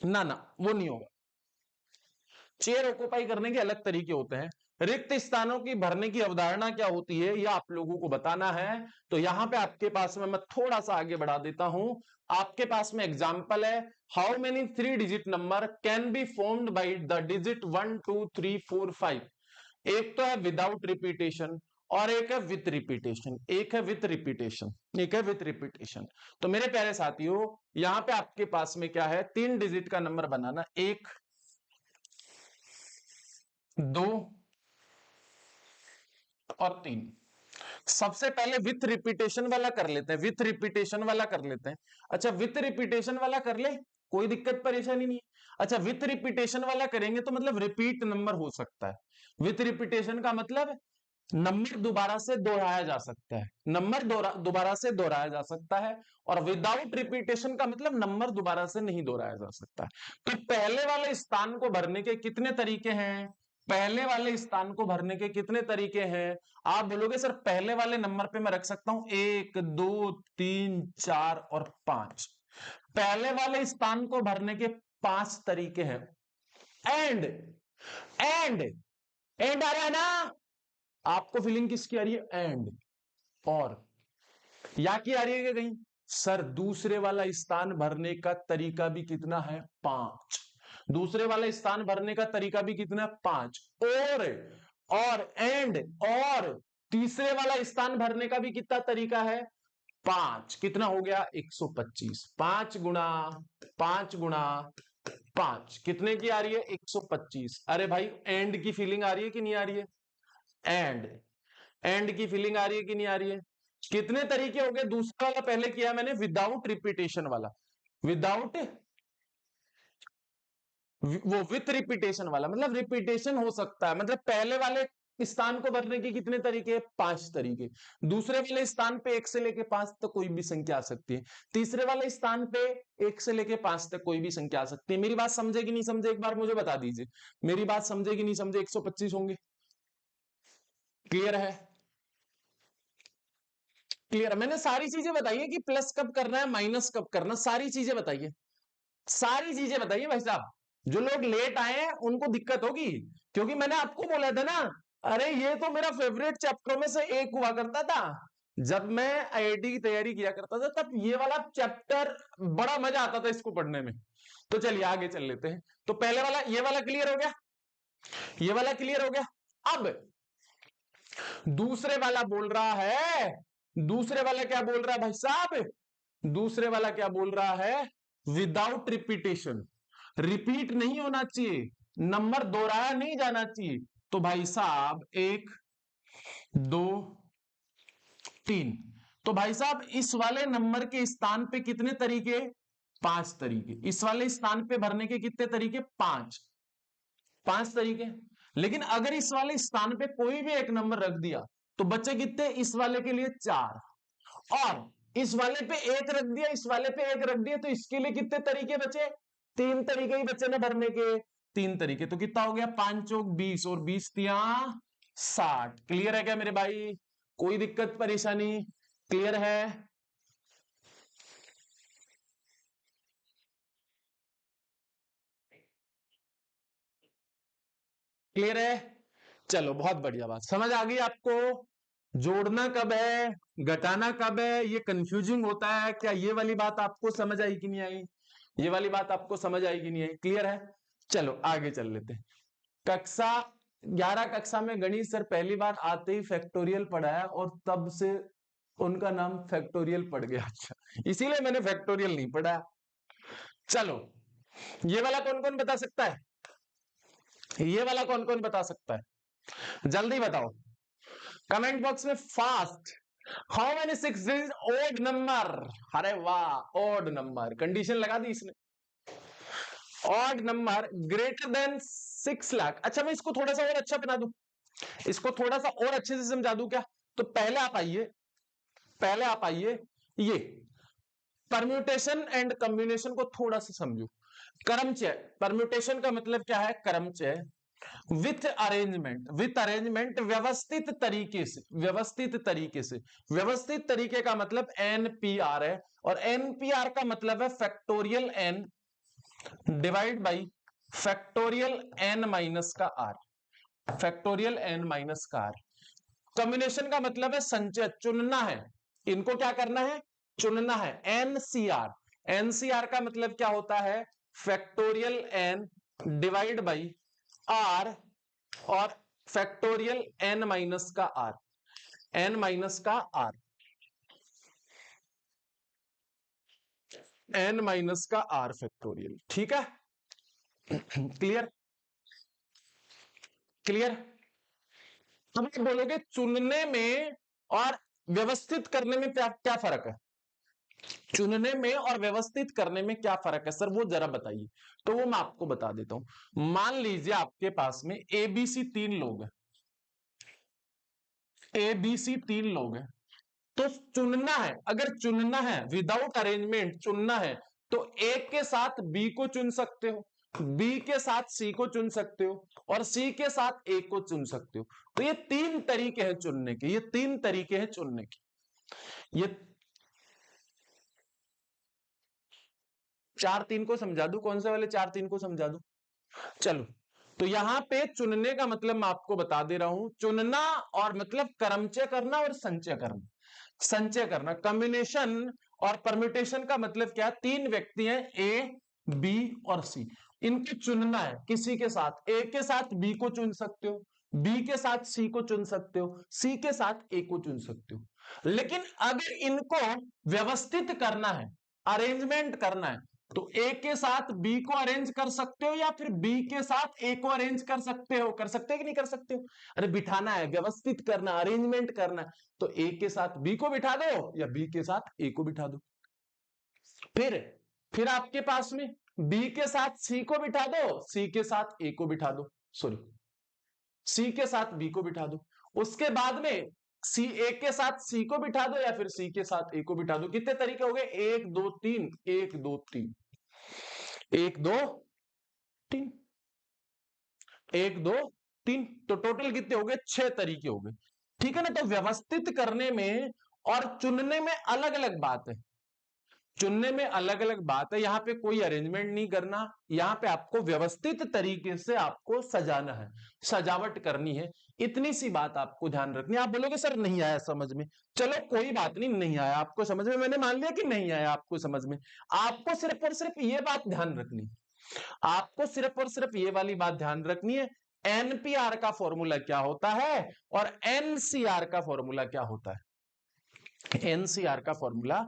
ना ना, वो नहीं होगा। चेयर ऑक्युपाई करने के अलग तरीके होते हैं। रिक्त स्थानों की भरने की अवधारणा क्या होती है ये आप लोगों को बताना है। तो यहां पे आपके पास में मैं थोड़ा सा आगे बढ़ा देता हूं। आपके पास में एग्जांपल है, how many 3 digit number can be formed by the digit 1 2 3 4 5। एक तो है विदाउट रिपीटेशन और एक है विथ रिपीटेशन, एक है विथ रिपीटेशन, एक है विथ रिपीटेशन। तो मेरे प्यारे साथियों, यहां पे आपके पास में क्या है? 3 डिजिट का नंबर बनाना, 1 2 और 3। सबसे पहले विथ रिपीटेशन वाला कर लेते हैं, विथ रिपीटेशन वाला कर लेते हैं। अच्छा, विथ रिपीटेशन वाला कर ले, कोई दिक्कत परेशानी नहीं। अच्छा, विथ रिपीटेशन वाला करेंगे तो मतलब रिपीट नंबर हो सकता है। विथ रिपीटेशन का मतलब नंबर दोबारा से दोहराया जा सकता है, नंबर दोबारा से दोहराया जा सकता है। और विदाउट रिपीटेशन का मतलब नंबर दोबारा से नहीं दोहराया जा सकता है। तो पहले वाले स्थान को भरने के कितने तरीके हैं? पहले वाले स्थान को भरने के कितने तरीके हैं? आप बोलोगे सर पहले वाले नंबर पे मैं रख सकता हूं 1 2 3 4 और 5। पहले वाले स्थान को भरने के 5 तरीके हैं। एंड एंड एंड आ रहा है ना? आपको फीलिंग किसकी आ रही है? एंड। और या की आ रही है कहीं? सर दूसरे वाला स्थान भरने का तरीका भी कितना है? 5। दूसरे वाला स्थान भरने का तरीका भी कितना है? 5। और एंड और तीसरे वाला स्थान भरने का भी कितना तरीका है? 5। कितना हो गया? 125। 5 गुणा 5 गुणा 5 कितने की आ रही है? 125। अरे भाई एंड की फीलिंग आ रही है कि नहीं आ रही है? एंड की फीलिंग आ रही है कि नहीं आ रही है? कितने तरीके हो गए? दूसरा वाला पहले किया मैंने विदाउट रिपीटेशन वाला, विदाउट वो विथ रिपीटेशन वाला, मतलब रिपीटेशन हो सकता है, मतलब पहले वाले स्थान को भरने के कितने तरीके? 5 तरीके। दूसरे वाले स्थान पे 1 से लेके 5 तक कोई भी संख्या आ सकती है। तीसरे वाले स्थान पे 1 से लेके 5 तक कोई भी संख्या आ सकती है। मेरी बात समझे कि नहीं समझे, एक बार मुझे बता दीजिए। मेरी बात समझे कि नहीं समझे? 125 होंगे। क्लियर है? क्लियर? मैंने सारी चीजें बताई है कि प्लस कब करना है, माइनस कब करना, सारी चीजें बताइए, सारी चीजें बताइए भाई साहब। जो लोग लेट आए हैं उनको दिक्कत होगी, क्योंकि मैंने आपको बोला था ना, अरे ये तो मेरा फेवरेट चैप्टर में से एक हुआ करता था। जब मैं आईआईटी की तैयारी किया करता था तब ये वाला चैप्टर बड़ा मजा आता था इसको पढ़ने में। तो चलिए आगे चल लेते हैं। तो पहले वाला, ये वाला क्लियर हो गया, ये वाला क्लियर हो गया। अब दूसरे वाला बोल रहा है दूसरे वाला क्या बोल रहा है भाई साहब? दूसरे वाला क्या बोल रहा है? विदाउट रिपीटेशन, रिपीट नहीं होना चाहिए, नंबर दोहराया नहीं जाना चाहिए। तो भाई साहब 1 2 3। तो भाई साहब इस वाले नंबर के स्थान पे कितने तरीके? 5 तरीके। इस वाले स्थान पे भरने के कितने तरीके? 5 तरीके। लेकिन अगर इस वाले स्थान पे कोई भी एक नंबर रख दिया तो बचे कितने? इस वाले के लिए 4, और इस वाले पे 1 रख दिया, इस वाले पे 1 रख दिया, तो इसके लिए कितने तरीके बचे? 3 तरीके ही बचे ना भरने के, 3 तरीके। तो कितना हो गया? 5 चौक 20 और 20 तिया 60। क्लियर है क्या मेरे भाई? कोई दिक्कत परेशानी? क्लियर है? क्लियर है? चलो बहुत बढ़िया बात, समझ आ गई आपको? जोड़ना कब है, घटाना कब है, ये कंफ्यूजिंग होता है क्या? ये वाली बात आपको समझ आई कि नहीं आई? ये वाली बात आपको समझ आई कि नहीं आई? क्लियर है? चलो आगे चल लेते हैं। कक्षा 11 कक्षा में गणित सर पहली बार आते ही फैक्टोरियल पढ़ाया और तब से उनका नाम फैक्टोरियल पड़ गया। अच्छा, इसीलिए मैंने फैक्टोरियल नहीं पढ़ाया। चलो, ये वाला कौन कौन बता सकता है? ये वाला कौन कौन बता सकता है? जल्दी बताओ कमेंट बॉक्स में fast. How many 6 is odd number? अरे वाह, ओड नंबर, कंडीशन लगा दी इसने। Odd number greater than 6 lakh. अच्छा मैं इसको थोड़ा सा और अच्छा बना दूं, इसको थोड़ा सा और अच्छे से समझा दूं क्या? तो पहले आप आइए, पहले आप आइए, ये परम्यूटेशन एंड कॉम्बिनेशन को थोड़ा सा समझो। क्रमचय, परम्यूटेशन का मतलब क्या है? क्रमचय विथ अरेंजमेंट, विथ अरेंजमेंट व्यवस्थित तरीके से, व्यवस्थित तरीके से। व्यवस्थित तरीके का मतलब एनपीआर है, और एनपीआर का मतलब है factorial N divide by factorial N minus का आर, फैक्टोरियल एन माइनस का आर। कॉम्बिनेशन का मतलब है संचय, चुनना है, इनको क्या करना है? चुनना है। एनसीआर, एनसीआर का मतलब क्या होता है? Factorial N divide by R और फैक्टोरियल एन माइनस का आर, एन माइनस का आर, एन माइनस का आर फैक्टोरियल। ठीक है? क्लियर? क्लियर? अब आप बोलोगे चुनने में और व्यवस्थित करने में क्या क्या फर्क है? चुनने में और व्यवस्थित करने में क्या फर्क है सर, वो जरा बताइए। तो वो मैं आपको बता देता हूं। मान लीजिए आपके पास में एबीसी 3 लोग हैं, एबीसी 3 लोग हैं, तो चुनना है, अगर चुनना है विदाउट अरेंजमेंट चुनना है, तो ए के साथ बी को चुन सकते हो, बी के साथ सी को चुन सकते हो, और सी के साथ ए को चुन सकते हो। तो ये 3 तरीके हैं चुनने के, ये 3 तरीके हैं चुनने के। ये 4-3 को समझा दूं? कौन से वाले 4-3 को समझा दूं? चलो, तो यहां पे चुनने का मतलब मैं आपको बता दे रहा हूं। चुनना और मतलब क्रमचय करना और संचय करना, संचय करना। कॉम्बिनेशन और परम्यूटेशन का मतलब क्या? 3 व्यक्ति हैं ए बी और सी, इनको चुनना है किसी के साथ। ए के साथ बी को चुन सकते हो, बी के साथ सी को चुन सकते हो, सी के साथ ए को चुन सकते हो। लेकिन अगर इनको व्यवस्थित करना है, अरेंजमेंट करना है, तो ए के साथ बी को अरेंज कर सकते हो या फिर बी के साथ ए को अरेंज कर सकते हो। कर सकते हो कि नहीं कर सकते हो? अरे बिठाना है, व्यवस्थित करना, अरेंजमेंट करना है, तो ए के साथ बी को बिठा दो या बी के साथ ए को बिठा दो। फिर आपके पास में बी के साथ सी को बिठा दो, सी के साथ ए को बिठा दो, सॉरी सी के साथ बी को बिठा दो। उसके बाद में सी ए के साथ सी को बिठा दो या फिर सी के साथ ए को बिठा दो। कितने तरीके हो गए? 1 2 3, 1 2 3, 1 2 3, 1 2 3, तो टोटल कितने हो गए? 6 तरीके हो गए। ठीक है ना? तो व्यवस्थित करने में और चुनने में अलग अलग बात है, चुनने में अलग अलग बात है। यहां पे कोई अरेंजमेंट नहीं करना, यहां पे आपको व्यवस्थित तरीके से आपको सजाना है, सजावट करनी है। इतनी सी बात आपको ध्यान रखनी है। आप बोलोगे सर नहीं आया समझ में, चलो कोई बात नहीं, नहीं आया आपको समझ में, मैंने मान लिया कि नहीं आया आपको समझ में। आपको सिर्फ और सिर्फ ये बात ध्यान रखनी, आपको सिर्फ और सिर्फ ये वाली बात ध्यान रखनी है, एनपीआर का फॉर्मूला क्या होता है और एनसीआर का फॉर्मूला क्या होता है। एनसीआर का फॉर्मूला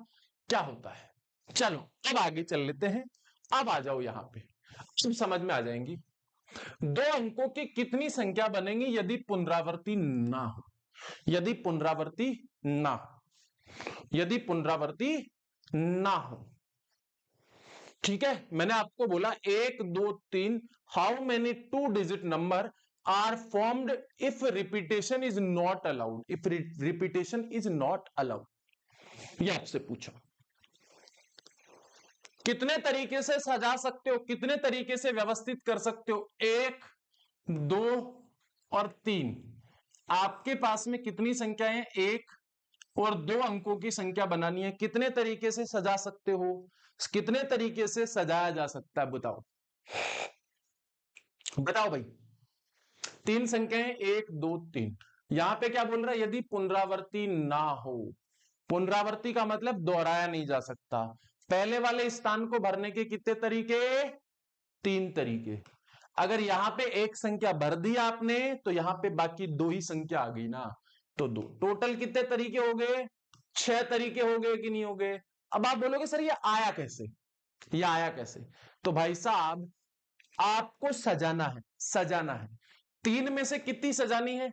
क्या होता है। चलो अब आगे चल लेते हैं। अब आ जाओ यहां पे, सब समझ में आ जाएंगी। दो अंकों की कितनी संख्या बनेंगी यदि पुनरावृत्ति ना हो, यदि पुनरावृत्ति ना हो, यदि पुनरावृत्ति ना हो। ठीक है, मैंने आपको बोला 1 2 3 how many 2 digit number are formed if repetition is not allowed, if repetition is not allowed. ये आपसे पूछा कितने तरीके से सजा सकते हो, कितने तरीके से व्यवस्थित कर सकते हो। 1 2 और 3, आपके पास में कितनी संख्याएं हैं, 1 और 2 अंकों की संख्या बनानी है। कितने तरीके से सजा सकते हो, कितने तरीके से सजाया जा सकता है, बताओ बताओ भाई। 3 संख्याएं 1 2 3, यहां पे क्या बोल रहा है, यदि पुनरावृत्ति ना हो। पुनरावृत्ति का मतलब दोहराया नहीं जा सकता। पहले वाले स्थान को भरने के कितने तरीके, 3 तरीके। अगर यहां पे एक संख्या भर दी आपने तो यहां पे बाकी 2 ही संख्या आ गई ना, तो 2, टोटल कितने तरीके हो गए, 6 तरीके हो गए कि नहीं हो गए। अब आप बोलोगे सर ये आया कैसे, ये आया कैसे। तो भाई साहब आपको सजाना है, सजाना है। 3 में से कितनी सजानी है,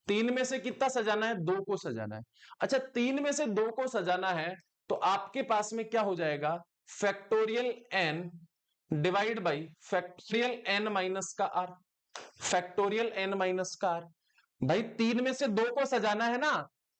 3 में से कितना सजाना है, 2 को सजाना है। अच्छा 3 में से 2 को सजाना है तो आपके पास में क्या हो जाएगा, factorial n divide by factorial n minus का r, फैक्टोरियल n माइनस का r। भाई 3 में से 2 को सजाना है ना,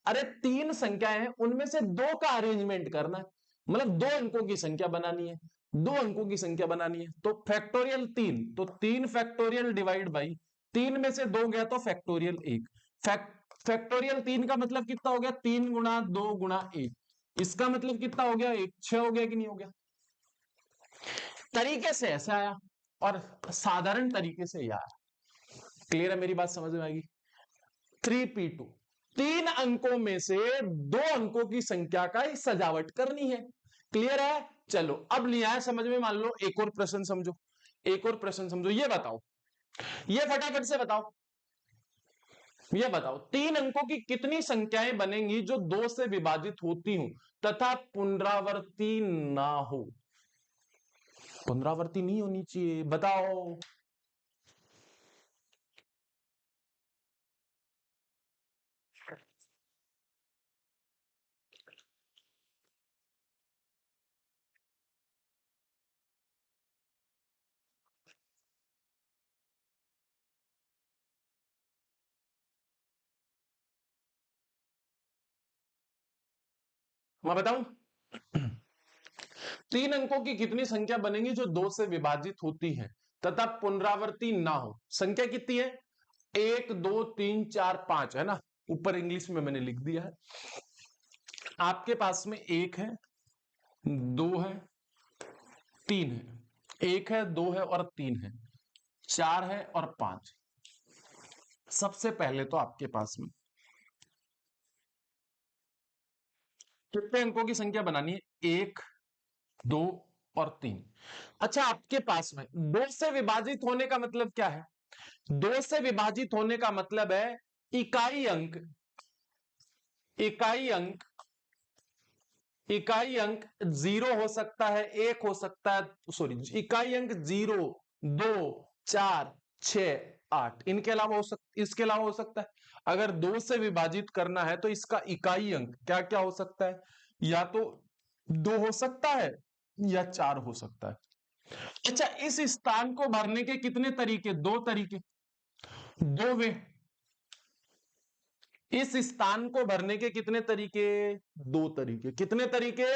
अरे 3 संख्याएं हैं उनमें से 2 का अरेंजमेंट करना है, मतलब 2 अंकों की संख्या बनानी है, 2 अंकों की संख्या बनानी है। तो फैक्टोरियल 3, तो 3 फैक्टोरियल डिवाइड बाई 3 में से 2 गया तो फैक्टोरियल 1। फैक्टोरियल 3 का मतलब कितना हो गया, 3 गुणा 2 गुणा 1, इसका मतलब कितना हो गया, 1 6 हो गया कि नहीं हो गया। तरीके से ऐसे आया और साधारण तरीके से यार, क्लियर है मेरी बात, समझ में आएगी। 3p2, 3 अंकों में से 2 अंकों की संख्या का ही सजावट करनी है। क्लियर है, चलो अब लिया है समझ में। मान लो एक और प्रश्न समझो, एक और प्रश्न समझो। ये बताओ, ये फटाफट से बताओ, ये बताओ 3 अंकों की कितनी संख्याएं बनेंगी जो 2 से विभाजित होती हूं तथा पुनरावृत्ति ना हो। पुनरावृत्ति नहीं होनी चाहिए, बताओ। मैं बताऊं 3 अंकों की कितनी संख्या बनेंगी जो 2 से विभाजित होती है तथा पुनरावृत्ति ना हो। संख्या कितनी है, 1 2 3 4 5 है ना, ऊपर इंग्लिश में मैंने लिख दिया है। आपके पास में 1 है 2 है 3 है, 1 है 2 है और 3 है, 4 है और 5। सबसे पहले तो आपके पास में कितने अंकों की संख्या बनानी है, 1 2 और 3। अच्छा आपके पास में 2 से विभाजित होने का मतलब क्या है, 2 से विभाजित होने का मतलब है इकाई अंक, इकाई अंक, इकाई अंक 0 हो सकता है, 1 हो सकता है, सॉरी इकाई अंक 0 2 4 6 8, इनके अलावा हो सकता, इसके अलावा हो सकता है। अगर 2 से विभाजित करना है तो इसका इकाई अंक क्या क्या हो सकता है, या तो 2 हो सकता है या 4 हो सकता है। अच्छा इस स्थान को भरने के कितने तरीके, 2 तरीके, 2 वे। इस स्थान को भरने के कितने तरीके, 2 तरीके। कितने तरीके,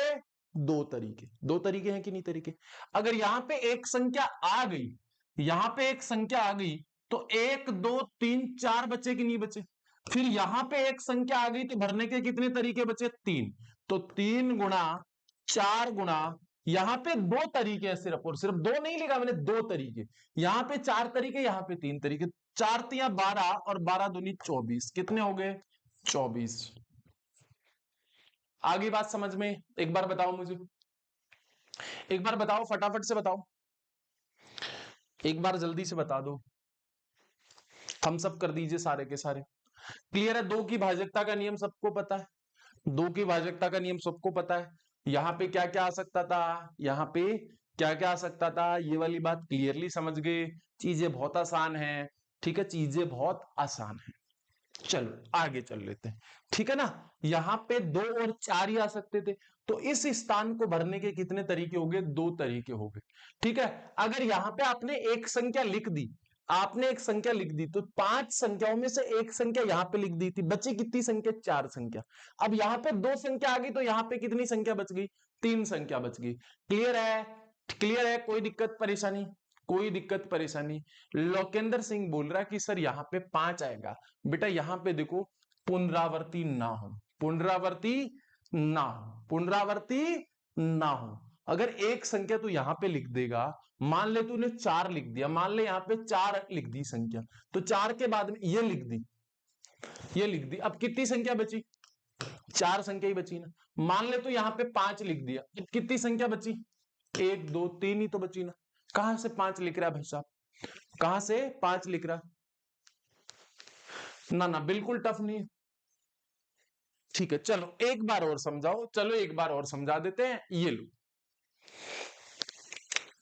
2 तरीके। 2 तरीके हैं कि नहीं तरीके। अगर यहां पे एक संख्या आ गई, यहां पे एक संख्या आ गई तो 1 2 3 4 बचे कि नहीं बचे। फिर यहां पे एक संख्या आ गई तो भरने के कितने तरीके बचे, 3। तो 3 गुणा 4 गुणा, यहां पे 2 तरीके हैं सिर्फ और सिर्फ, 2 नहीं लिखा मैंने, 2 तरीके। यहां पे 4 तरीके, यहां पे 3 तरीके। 4 तिया 12 और 12 दूनी 24, कितने हो गए, 24। आगे बात समझ में, एक बार बताओ मुझे, एक बार बताओ फटाफट से बताओ, एक बार जल्दी से बता दो, थम्स अप कर दीजिए सारे के सारे। क्लियर है, 2 की भाजकता का नियम सबको पता है। दो की भाजकता का नियम सबको पता है। यहाँ पे क्या क्या आ सकता था, यहाँ पे क्या क्या आ सकता था, ये वाली बात क्लियरली समझ गए। चीजें बहुत आसान है, ठीक है, चीजें बहुत आसान है। चलो आगे चल लेते हैं, ठीक है ना। यहाँ पे 2 और 4 ही आ सकते थे, तो इस स्थान को भरने के कितने तरीके हो गए, 2 तरीके हो गए, ठीक है। अगर यहाँ पे आपने एक संख्या लिख दी, आपने एक संख्या लिख दी, तो 5 संख्याओं में से एक संख्या यहाँ पे लिख दी थी, बची कितनी संख्या, 4 संख्या। अब यहाँ पे 2 संख्या आ गई, तो यहाँ पे कितनी संख्या बच गई, 3 संख्या बच गई। क्लियर है, क्लियर है, कोई दिक्कत परेशानी, कोई दिक्कत परेशानी। लोकेंद्र सिंह बोल रहा है कि सर यहाँ पे 5 आएगा। बेटा यहाँ पे देखो, पुनरावर्ती ना हो, पुनरावर्ती ना हो, पुनरावर्ती ना हो। अगर एक संख्या तू यहां पे लिख देगा, मान ले तूने 4 लिख दिया, मान ले यहां पे 4 लिख दी संख्या, तो 4 के बाद में ये लिख दी, ये लिख दी, अब कितनी संख्या बची, 4 संख्या ही बची ना। मान ले तू यहां पे 5 लिख दिया, अब कितनी संख्या बची, 1 2 3 ही तो बची ना। कहां से 5 लिख रहा है भाई साहब, कहां से 5 लिख रहा, ना ना बिल्कुल टफ नहीं है। ठीक है, चलो एक बार और समझाओ, चलो एक बार और समझा देते हैं। ये लो,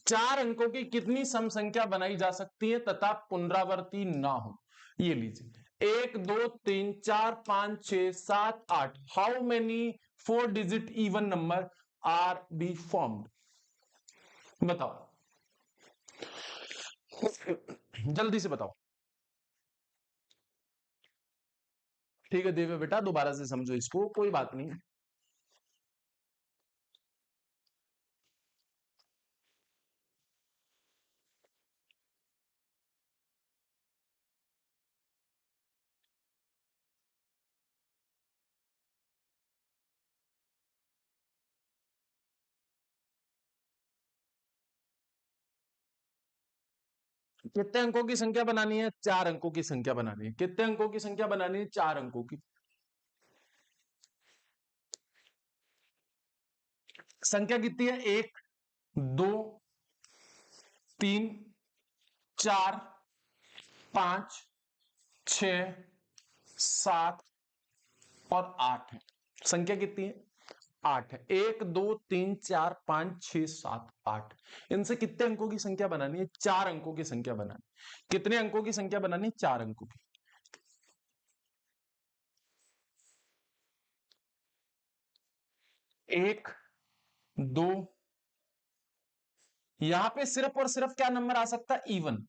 4 अंकों की कितनी सम संख्या बनाई जा सकती है तथा पुनरावर्ती ना हो। ये लीजिए, 1 2 3 4 5 6 7 8, how many 4 digit even number R be formed, बताओ जल्दी से बताओ। ठीक है देवे बेटा, दोबारा से समझो इसको, कोई बात नहीं। कितने अंकों की संख्या बनानी है, 4 अंकों की संख्या बनानी है। कितने अंकों की संख्या बनानी है, 4 अंकों की संख्या। कितनी है, 1 2 3 4 5 6 7 और 8 है। संख्या कितनी है, 8 है। 1 2 3 4 5 6 7 8, इनसे कितने अंकों की संख्या बनानी है, 4 अंकों की संख्या बनानी। कितने अंकों की संख्या बनानी है, 4 अंकों की। 1 2, यहां पे सिर्फ और सिर्फ क्या नंबर आ सकता है, इवन।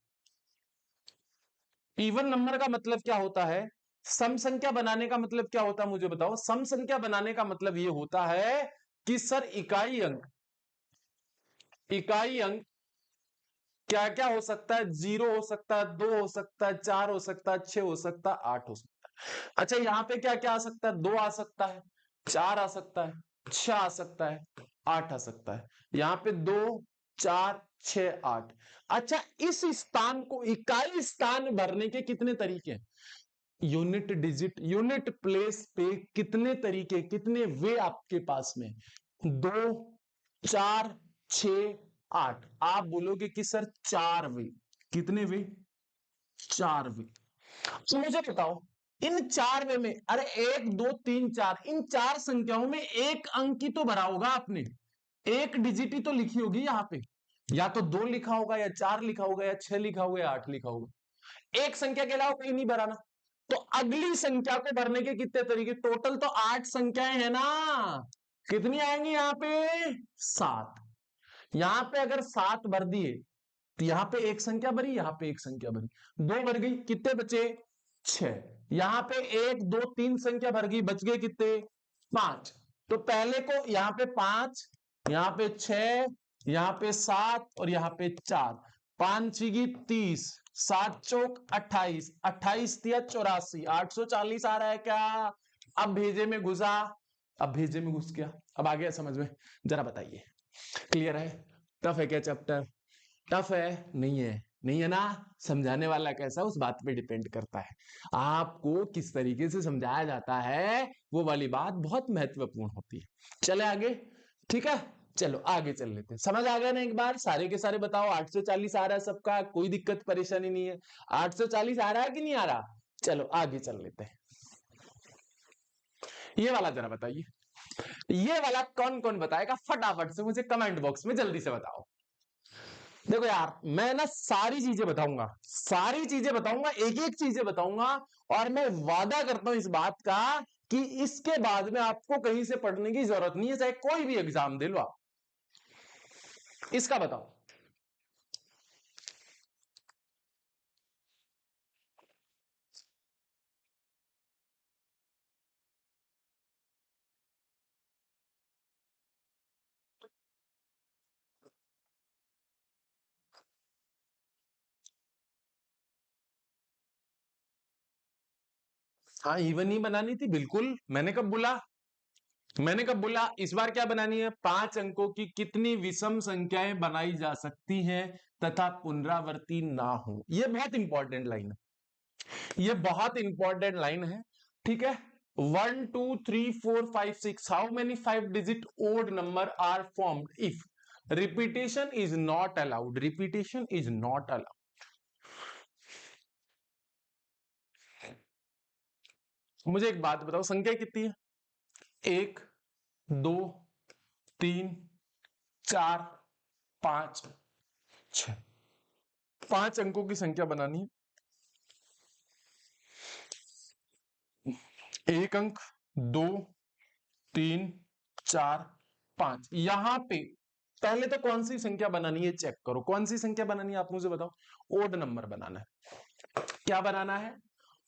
इवन नंबर का मतलब क्या होता है, सम संख्या बनाने का मतलब क्या होता है, मुझे बताओ। सम संख्या बनाने का मतलब ये होता है कि सर इकाई अंक, इकाई अंक क्या क्या हो सकता है, 0 हो सकता है, 2 हो सकता है, 4 हो सकता है, 6 हो सकता है, 8 हो सकता है। अच्छा यहां पे क्या क्या आ सकता है, 2 आ सकता है, 4 आ सकता है, 6 आ सकता है, 8 आ सकता है। यहां पे 2 4 6 8। अच्छा इस स्थान को, इकाई स्थान भरने के कितने तरीके हैं, यूनिट डिजिट, यूनिट प्लेस पे कितने तरीके, कितने वे आपके पास में, 2 4 6 8। आप बोलोगे कि सर 4 वे, कितने वे, 4 वे। तो मुझे बताओ इन 4 वे में, अरे 1 2 3 4, इन 4 संख्याओं में एक अंक ही तो भरा होगा आपने, एक डिजिट ही तो लिखी होगी यहाँ पे, या तो 2 लिखा होगा, या 4 लिखा होगा, या 6 लिखा होगा, या 8 लिखा होगा। एक संख्या के अलावा कहीं नहीं भरा ना। तो अगली संख्या को भरने के कितने तरीके, टोटल तो 8 संख्याएं हैं ना, कितनी आएंगी यहाँ पे, 7। यहां पे अगर 7 भर दिए, तो यहां पे एक संख्या भरी, यहां पे एक संख्या भरी, 2 भर गई, कितने बचे, 6। यहां पे 1 2 3 संख्या भर गई, बच गए कितने, 5। तो पहले को यहां पे 5, यहां पे 6, यहां पे 7 और यहां पे 4, 5 छीगी 30, 7 चौक 28, 28 तिया 84, 840 आ रहा है क्या। अब भेजे में घुसा, अब भेजे में घुस गया, अब आ गया समझ में, जरा बताइए, क्लियर है। टफ है क्या चैप्टर, टफ है, नहीं है, नहीं है ना। समझाने वाला कैसा, उस बात पे डिपेंड करता है, आपको किस तरीके से समझाया जाता है, वो वाली बात बहुत महत्वपूर्ण होती है। चले आगे, ठीक है, चलो आगे चल लेते हैं। समझ आ गया ना, एक बार सारे के सारे बताओ। 840 आ रहा है सबका, कोई दिक्कत परेशानी नहीं है, 840 आ रहा है कि नहीं आ रहा। चलो आगे चल लेते हैं। ये वाला जरा बताइए, ये वाला कौन कौन बताएगा फटाफट से मुझे कमेंट बॉक्स में जल्दी से बताओ। देखो यार, मैं ना सारी चीजें बताऊंगा, सारी चीजें बताऊंगा, एक एक चीजें बताऊंगा, और मैं वादा करता हूं इस बात का कि इसके बाद में आपको कहीं से पढ़ने की जरूरत नहीं है, चाहे कोई भी एग्जाम दे लो आप। इसका बताओ। हाँ, इवन ही बनानी थी बिल्कुल। मैंने कब बोला, मैंने कब बोला? इस बार क्या बनानी है? 5 अंकों की कितनी विषम संख्याएं बनाई जा सकती हैं तथा पुनरावृत्ति ना हो। यह बहुत इंपॉर्टेंट लाइन है, यह बहुत इंपॉर्टेंट लाइन है। ठीक है, 1 2 3 4 5 6 how many 5 digit odd number are formed if repetition is not allowed, repetition is not allowed. मुझे एक बात बताओ, संख्या कितनी है? 1 2 3 4 5 6, 5 अंकों की संख्या बनानी है। 1 अंक, 2 3 4 5। यहां पे पहले तो कौन सी संख्या बनानी है चेक करो, कौन सी संख्या बनानी है आप मुझे बताओ। ओड नंबर बनाना है। क्या बनाना है?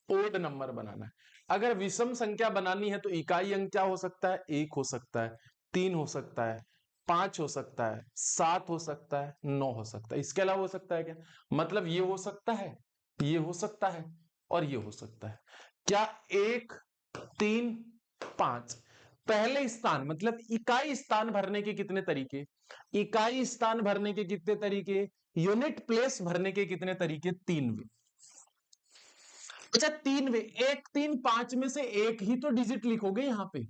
ओड नंबर बनाना है। अगर विषम संख्या बनानी है तो इकाई अंक क्या हो सकता है? 1 हो सकता है, 3 हो सकता है, 5 हो सकता है, 7 हो सकता है, 9 हो सकता है। इसके अलावा हो सकता है क्या? मतलब ये हो सकता है, ये हो सकता है, और ये हो सकता है। क्या 1 3 5 पहले स्थान मतलब इकाई स्थान भरने के कितने तरीके? इकाई स्थान भरने के कितने तरीके? यूनिट प्लेस भरने के कितने तरीके? 3 वे। अच्छा, 3 वे, 1 3 5 में से एक ही तो डिजिट लिखोगे यहां पे।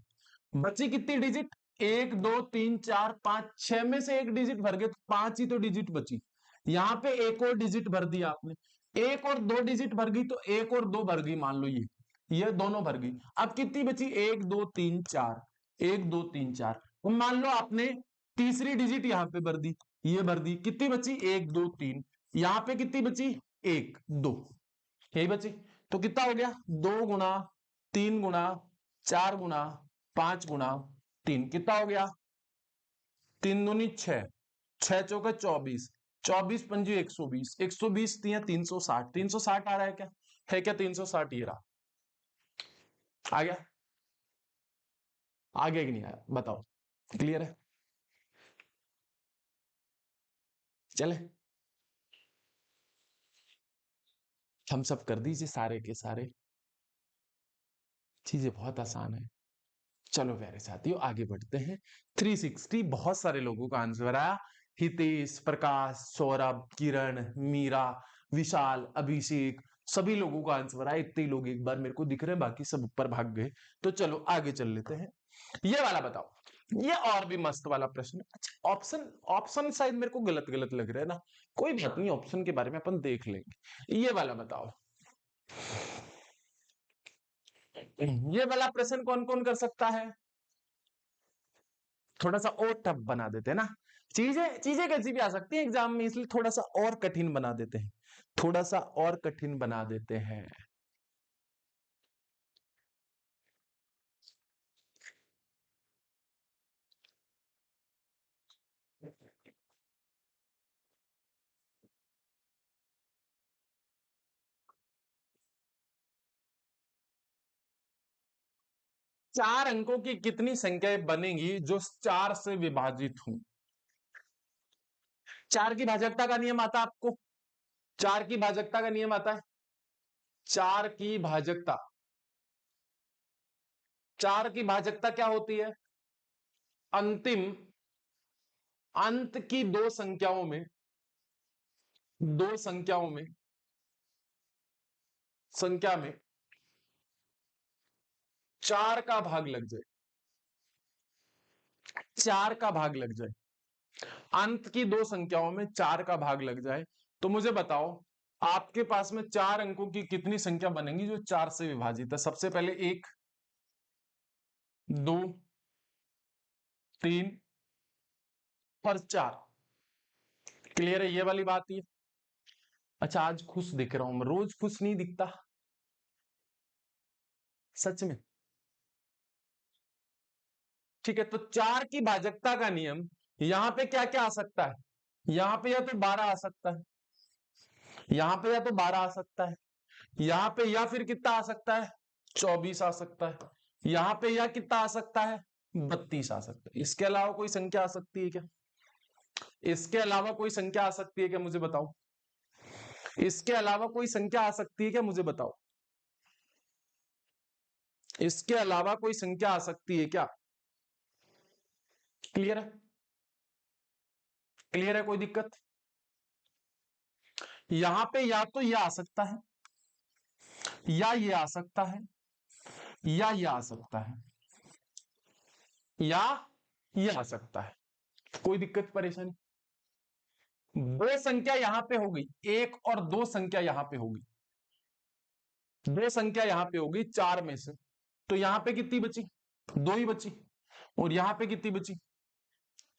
बची कितनी डिजिट? 1 2 3 4 5 6 में से एक डिजिट भर गए तो 5 ही तो डिजिट बची। यहां पे एक और डिजिट भर दिया आपने, एक और 2 डिजिट भर गई तो एक और 2 भर गई, मान लो ये दोनों भर गई। अब कितनी बची? 1 2 3 4, 1 2 3 4। मान लो आपने तीसरी डिजिट यहां पे भर दी, ये भर दी, कितनी बची? 1 2 3। यहां पे कितनी बची? 1 2, यही बची। तो कितना हो गया? 2 गुना 3 गुना 4 गुना 5 गुना 3, कितना हो गया? 3 दूनी 6, 6 चौके 24, 24 पंजी 120, 120 दिया 360, 360 आ रहा है क्या? है क्या 360? ये रहा। आ गया? आ गया कि नहीं आया बताओ? क्लियर है? चले, हम सब कर दीजिए सारे के सारे, चीजें बहुत आसान है। चलो प्यारे साथियों, आगे बढ़ते हैं। 360 बहुत सारे लोगों का आंसर आया। हितेश, प्रकाश, सौरभ, किरण, मीरा, विशाल, अभिषेक, सभी लोगों का आंसर आया। इतने लोग एक बार मेरे को दिख रहे हैं, बाकी सब ऊपर भाग गए। तो चलो आगे चल लेते हैं। ये वाला बताओ, ये और भी मस्त वाला प्रश्न है। अच्छा, ऑप्शन ऑप्शन शायद मेरे को गलत गलत लग रहा है ना, कोई बात नहीं, ऑप्शन के बारे में अपन देख लेंगे। ये वाला बताओ, ये वाला प्रश्न कौन कौन कर सकता है? थोड़ा सा और टफ बना देते हैं ना, चीजें चीजें कैसी भी आ सकती है एग्जाम में, इसलिए थोड़ा सा और कठिन बना देते हैं, थोड़ा सा और कठिन बना देते हैं। 4 अंकों की कितनी संख्याएं बनेंगी जो 4 से विभाजित हों? 4 की भाजकता का नियम आता है आपको? 4 की भाजकता का नियम आता है? 4 की भाजकता, 4 की भाजकता क्या होती है? अंतिम अंत की दो संख्याओं में, दो संख्याओं में, संख्या में 4 का भाग लग जाए, 4 का भाग लग जाए, अंत की दो संख्याओं में 4 का भाग लग जाए, तो मुझे बताओ आपके पास में 4 अंकों की कितनी संख्या बनेगी जो 4 से विभाजित है? सबसे पहले 1, 2 3 और 4। क्लियर है ये वाली बात? ये अच्छा, आज खुश दिख रहा हूं मैं, रोज खुश नहीं दिखता सच में। ठीक है, तो 4 की भाजकता का नियम, यहां पे क्या क्या आ सकता है? यहां पे या तो 12 आ सकता है, यहां पे या तो 12 आ सकता है, यहां पे या फिर कितना आ सकता है? 24 आ सकता है, यहां पे या कितना आ सकता है? 32 आ सकता है। इसके अलावा कोई संख्या आ सकती है क्या? इसके अलावा कोई संख्या आ सकती है क्या, मुझे बताओ? इसके अलावा कोई संख्या आ सकती है क्या, मुझे बताओ? इसके अलावा कोई संख्या आ सकती है क्या? क्लियर है? क्लियर है? कोई दिक्कत? यहां पे या तो ये आ सकता है, या ये आ सकता है, या ये आ सकता है, या ये आ सकता है। कोई दिक्कत परेशानी? दो संख्या यहां पे होगी, एक और दो संख्या यहां पे होगी, दो संख्या यहां पे होगी 4 में से, तो यहां पे कितनी बची? 2 ही बची। और यहां पे कितनी बची?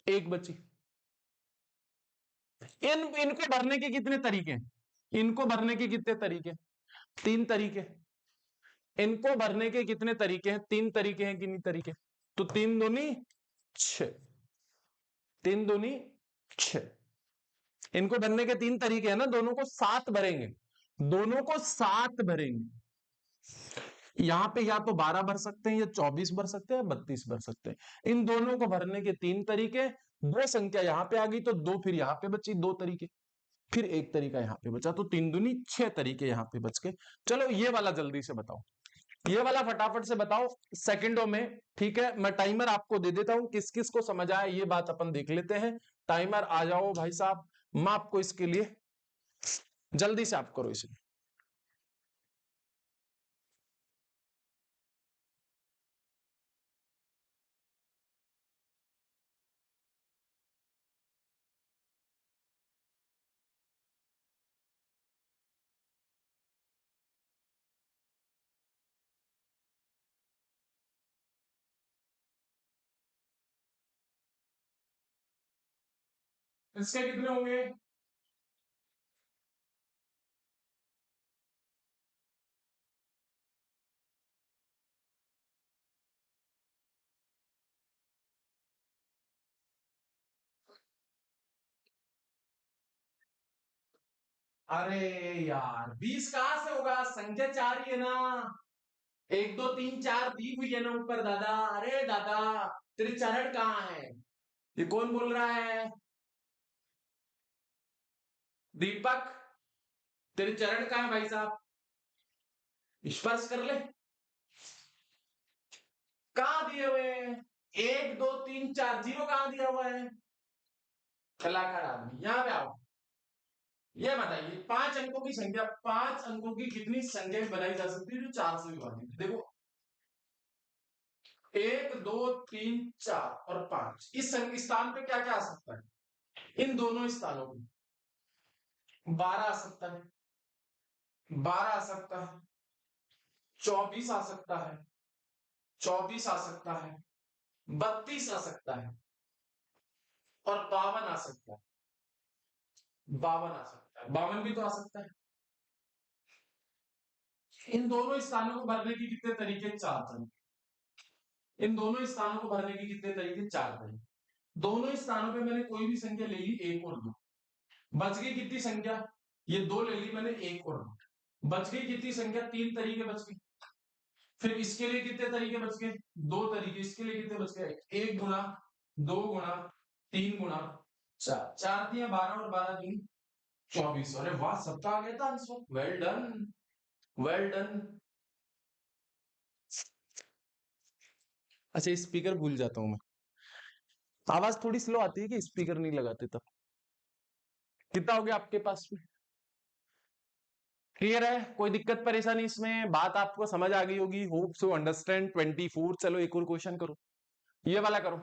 1 बची। इनको भरने के कितने तरीके हैं? इनको भरने के कितने तरीके? 3 तरीके। इनको भरने के कितने तरीके हैं? 3 तरीके हैं। कितने तरीके? तो 3 दूनी 6, 3 दूनी 6। इनको भरने के 3 तरीके हैं ना, दोनों को 7 भरेंगे, दोनों को 7 भरेंगे। यहां पे या तो 12 भर सकते हैं, या 24 भर सकते हैं, या 32 भर सकते हैं। इन दोनों को भरने के 3 तरीके। दो संख्या यहां पे आ गई तो 2 फिर यहां पे बची, 2 तरीके, फिर 1 तरीका यहां पे बचा, तो 3 दूनी 6 तरीके यहां पे बच गए। चलो ये वाला जल्दी से बताओ, ये वाला फटाफट से बताओ सेकंडों में। ठीक है, मैं टाइमर आपको दे देता हूं, किस किस को समझ आया ये बात अपन देख लेते हैं। टाइमर आ जाओ भाई साहब, मैं आपको इसके लिए जल्दी से आप करो इसे। इसके कितने होंगे? अरे यार 20 कहां से होगा, संख्या 4 ही है ना। 1 2 3 4 दी हुई है ना ऊपर दादा। अरे दादा, तेरे चरण कहाँ है? ये कौन बोल रहा है? दीपक, तेरे चरण कहाँ है भाई साहब? स्पर्श कर ले। कहाँ दिए हुए हैं? 1 2 3 4, 0 कहाँ दिया हुआ है? कलाकार आदमी, यहां पे आओ। ये बताइए 5 अंकों की संख्या, 5 अंकों की कितनी संख्या बनाई जा सकती है जो 4 से विभाजित है? देखो 1 2 3 4 और 5, इस स्थान पे क्या क्या आ सकता है? इन दोनों स्थानों पे 12 आ सकता है, 12 आ सकता है, 24 आ सकता है, 24 आ सकता है, 32 आ सकता है, और 52 आ सकता है। 52 आ सकता है, 52 भी तो आ सकता है। इन दोनों स्थानों को भरने के कितने तरीके? 4 तरीके। इन दोनों स्थानों को भरने के कितने तरीके? 4 तरीके। दोनों स्थानों पे मैंने कोई भी संख्या ले ली, 1 और 2, बच गई कितनी संख्या? ये 2 ले ली मैंने, 1 और 2, बच गई कितनी संख्या? 3 तरीके बच गए। फिर इसके लिए कितने तरीके बच गए? 2 तरीके। इसके लिए कितने बच गए? 1 गुना, 2 गुना, 3 गुना 4, 4 दिया 12 और 12 दूनी 24। अरे वाह, सबका आ गया था answer. Well done, well done. अच्छा, स्पीकर भूल जाता हूं मैं, आवाज थोड़ी स्लो आती है कि स्पीकर नहीं लगाते तब। कितना हो गया आपके पास में? क्लियर है? कोई दिक्कत परेशानी इसमें? बात आपको समझ आ गई होगी, होप सो अंडरस्टैंड 24। चलो एक और क्वेश्चन करो, ये वाला करो।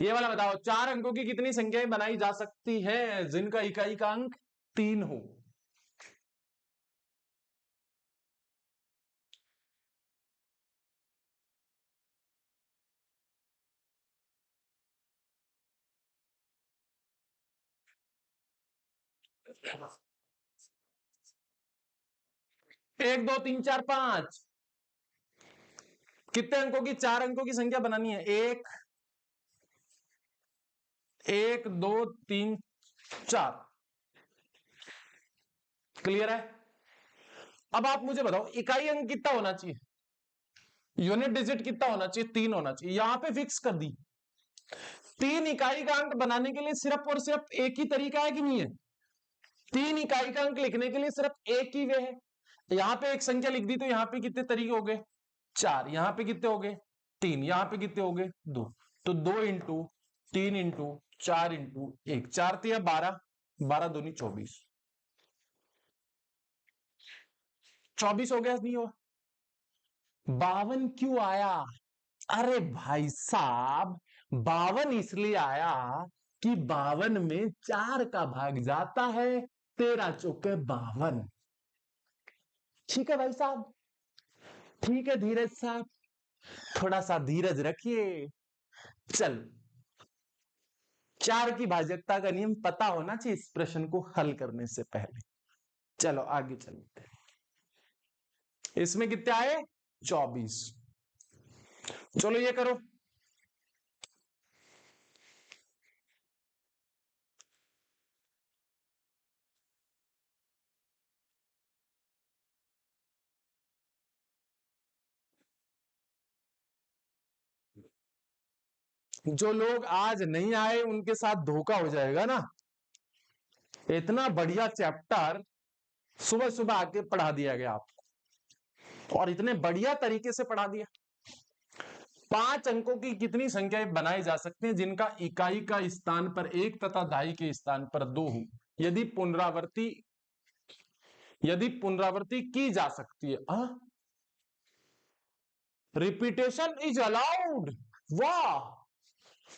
ये वाला बताओ, 4 अंकों की कितनी संख्याएं बनाई जा सकती है जिनका इकाई का अंक 3 हो? 1 2 3 4 5 कितने अंकों की, 4 अंकों की संख्या बनानी है। 1 1 2 3 4। क्लियर है? अब आप मुझे बताओ इकाई अंक कितना होना चाहिए, यूनिट डिजिट कितना होना चाहिए, 3 होना चाहिए। यहां पे फिक्स कर दी। 3 इकाई का अंक बनाने के लिए सिर्फ और सिर्फ एक ही तरीका है कि नहीं है? 3 इकाई का अंक लिखने के लिए सिर्फ एक ही वे है। यहां पे एक संख्या लिख दी तो यहां पे कितने तरीके हो गए, 4। यहां पे कितने हो गए, 3। यहां पे कितने हो गए, 2। तो 2 इंटू 3 इंटू 4 इंटू 1, 4 3 12, 12 दूनी 24। 24 हो गया नहीं हुआ? 52 क्यों आया? अरे भाई साहब 52 इसलिए आया कि 52 में 4 का भाग जाता है, 13 चौके 52। ठीक है भाई साहब, ठीक है धीरज साहब, थोड़ा सा धीरज रखिए। चल, 4 की भाजकता का नियम पता होना चाहिए इस प्रश्न को हल करने से पहले। चलो आगे चलते हैं। इसमें कितने आए, 24। चलो ये करो। जो लोग आज नहीं आए उनके साथ धोखा हो जाएगा ना। इतना बढ़िया चैप्टर सुबह सुबह आके पढ़ा दिया गया आपको, और इतने बढ़िया तरीके से पढ़ा दिया। 5 अंकों की कितनी संख्याएं बनाई जा सकती हैं जिनका इकाई का स्थान पर 1 तथा दहाई के स्थान पर 2 हो, यदि पुनरावृत्ति की जा सकती है। Repetition is allowed. वाह,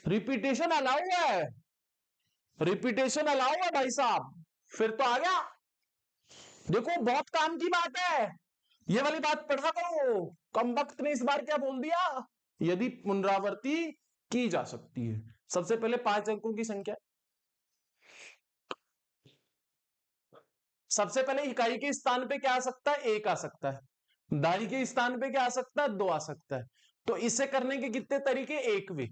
रिपीटेशन अलाउ है, रिपीटेशन अलाउ है भाई साहब। फिर तो आ गया। देखो बहुत काम की बात है, ये वाली बात पढ़ा करो। कम वक्त ने इस बार क्या बोल दिया, यदि पुनरावृत्ति की जा सकती है। सबसे पहले 5 अंकों की संख्या, सबसे पहले इकाई के स्थान पे क्या आ सकता है, 1 आ सकता है। दहाई के स्थान पे क्या आ सकता है, 2 आ सकता है। तो इसे करने के कितने तरीके, एक वे।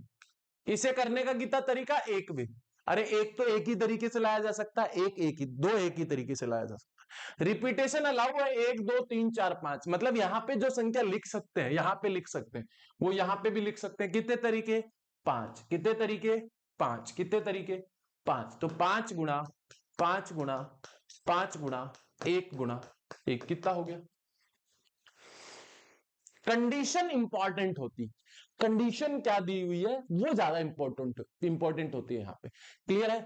इसे करने का कितना तरीका, एक वे। अरे एक तो एक ही तरीके से लाया जा सकता है, एक ही, 2 एक ही तरीके से लाया जा सकता है। रिपीटेशन अलाउ है 1 2 3 4 5, मतलब यहां पे जो संख्या लिख सकते हैं, यहां पे लिख सकते हैं, वो यहां पे भी लिख सकते हैं। कितने तरीके, 5। कितने तरीके, 5। कितने तरीके, 5। तो 5 गुणा 5 गुणा 5 गुणा 1 गुणा 1 कितना हो गया। कंडीशन इंपॉर्टेंट होती, कंडीशन क्या दी हुई है वो ज्यादा इंपॉर्टेंट होती है यहां पे। क्लियर है?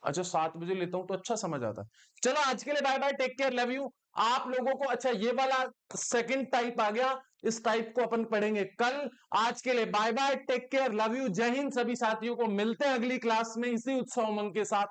अच्छा 7 बजे लेता हूं तो अच्छा समझ आता है। चलो आज के लिए bye bye, take care, love you. आप लोगों को अच्छा ये वाला सेकंड टाइप आ गया, इस टाइप को अपन पढ़ेंगे कल। आज के लिए bye bye, take care, love you, Jai Hind. सभी साथियों को मिलते हैं अगली क्लास में इसी उत्सव उमंग के साथ।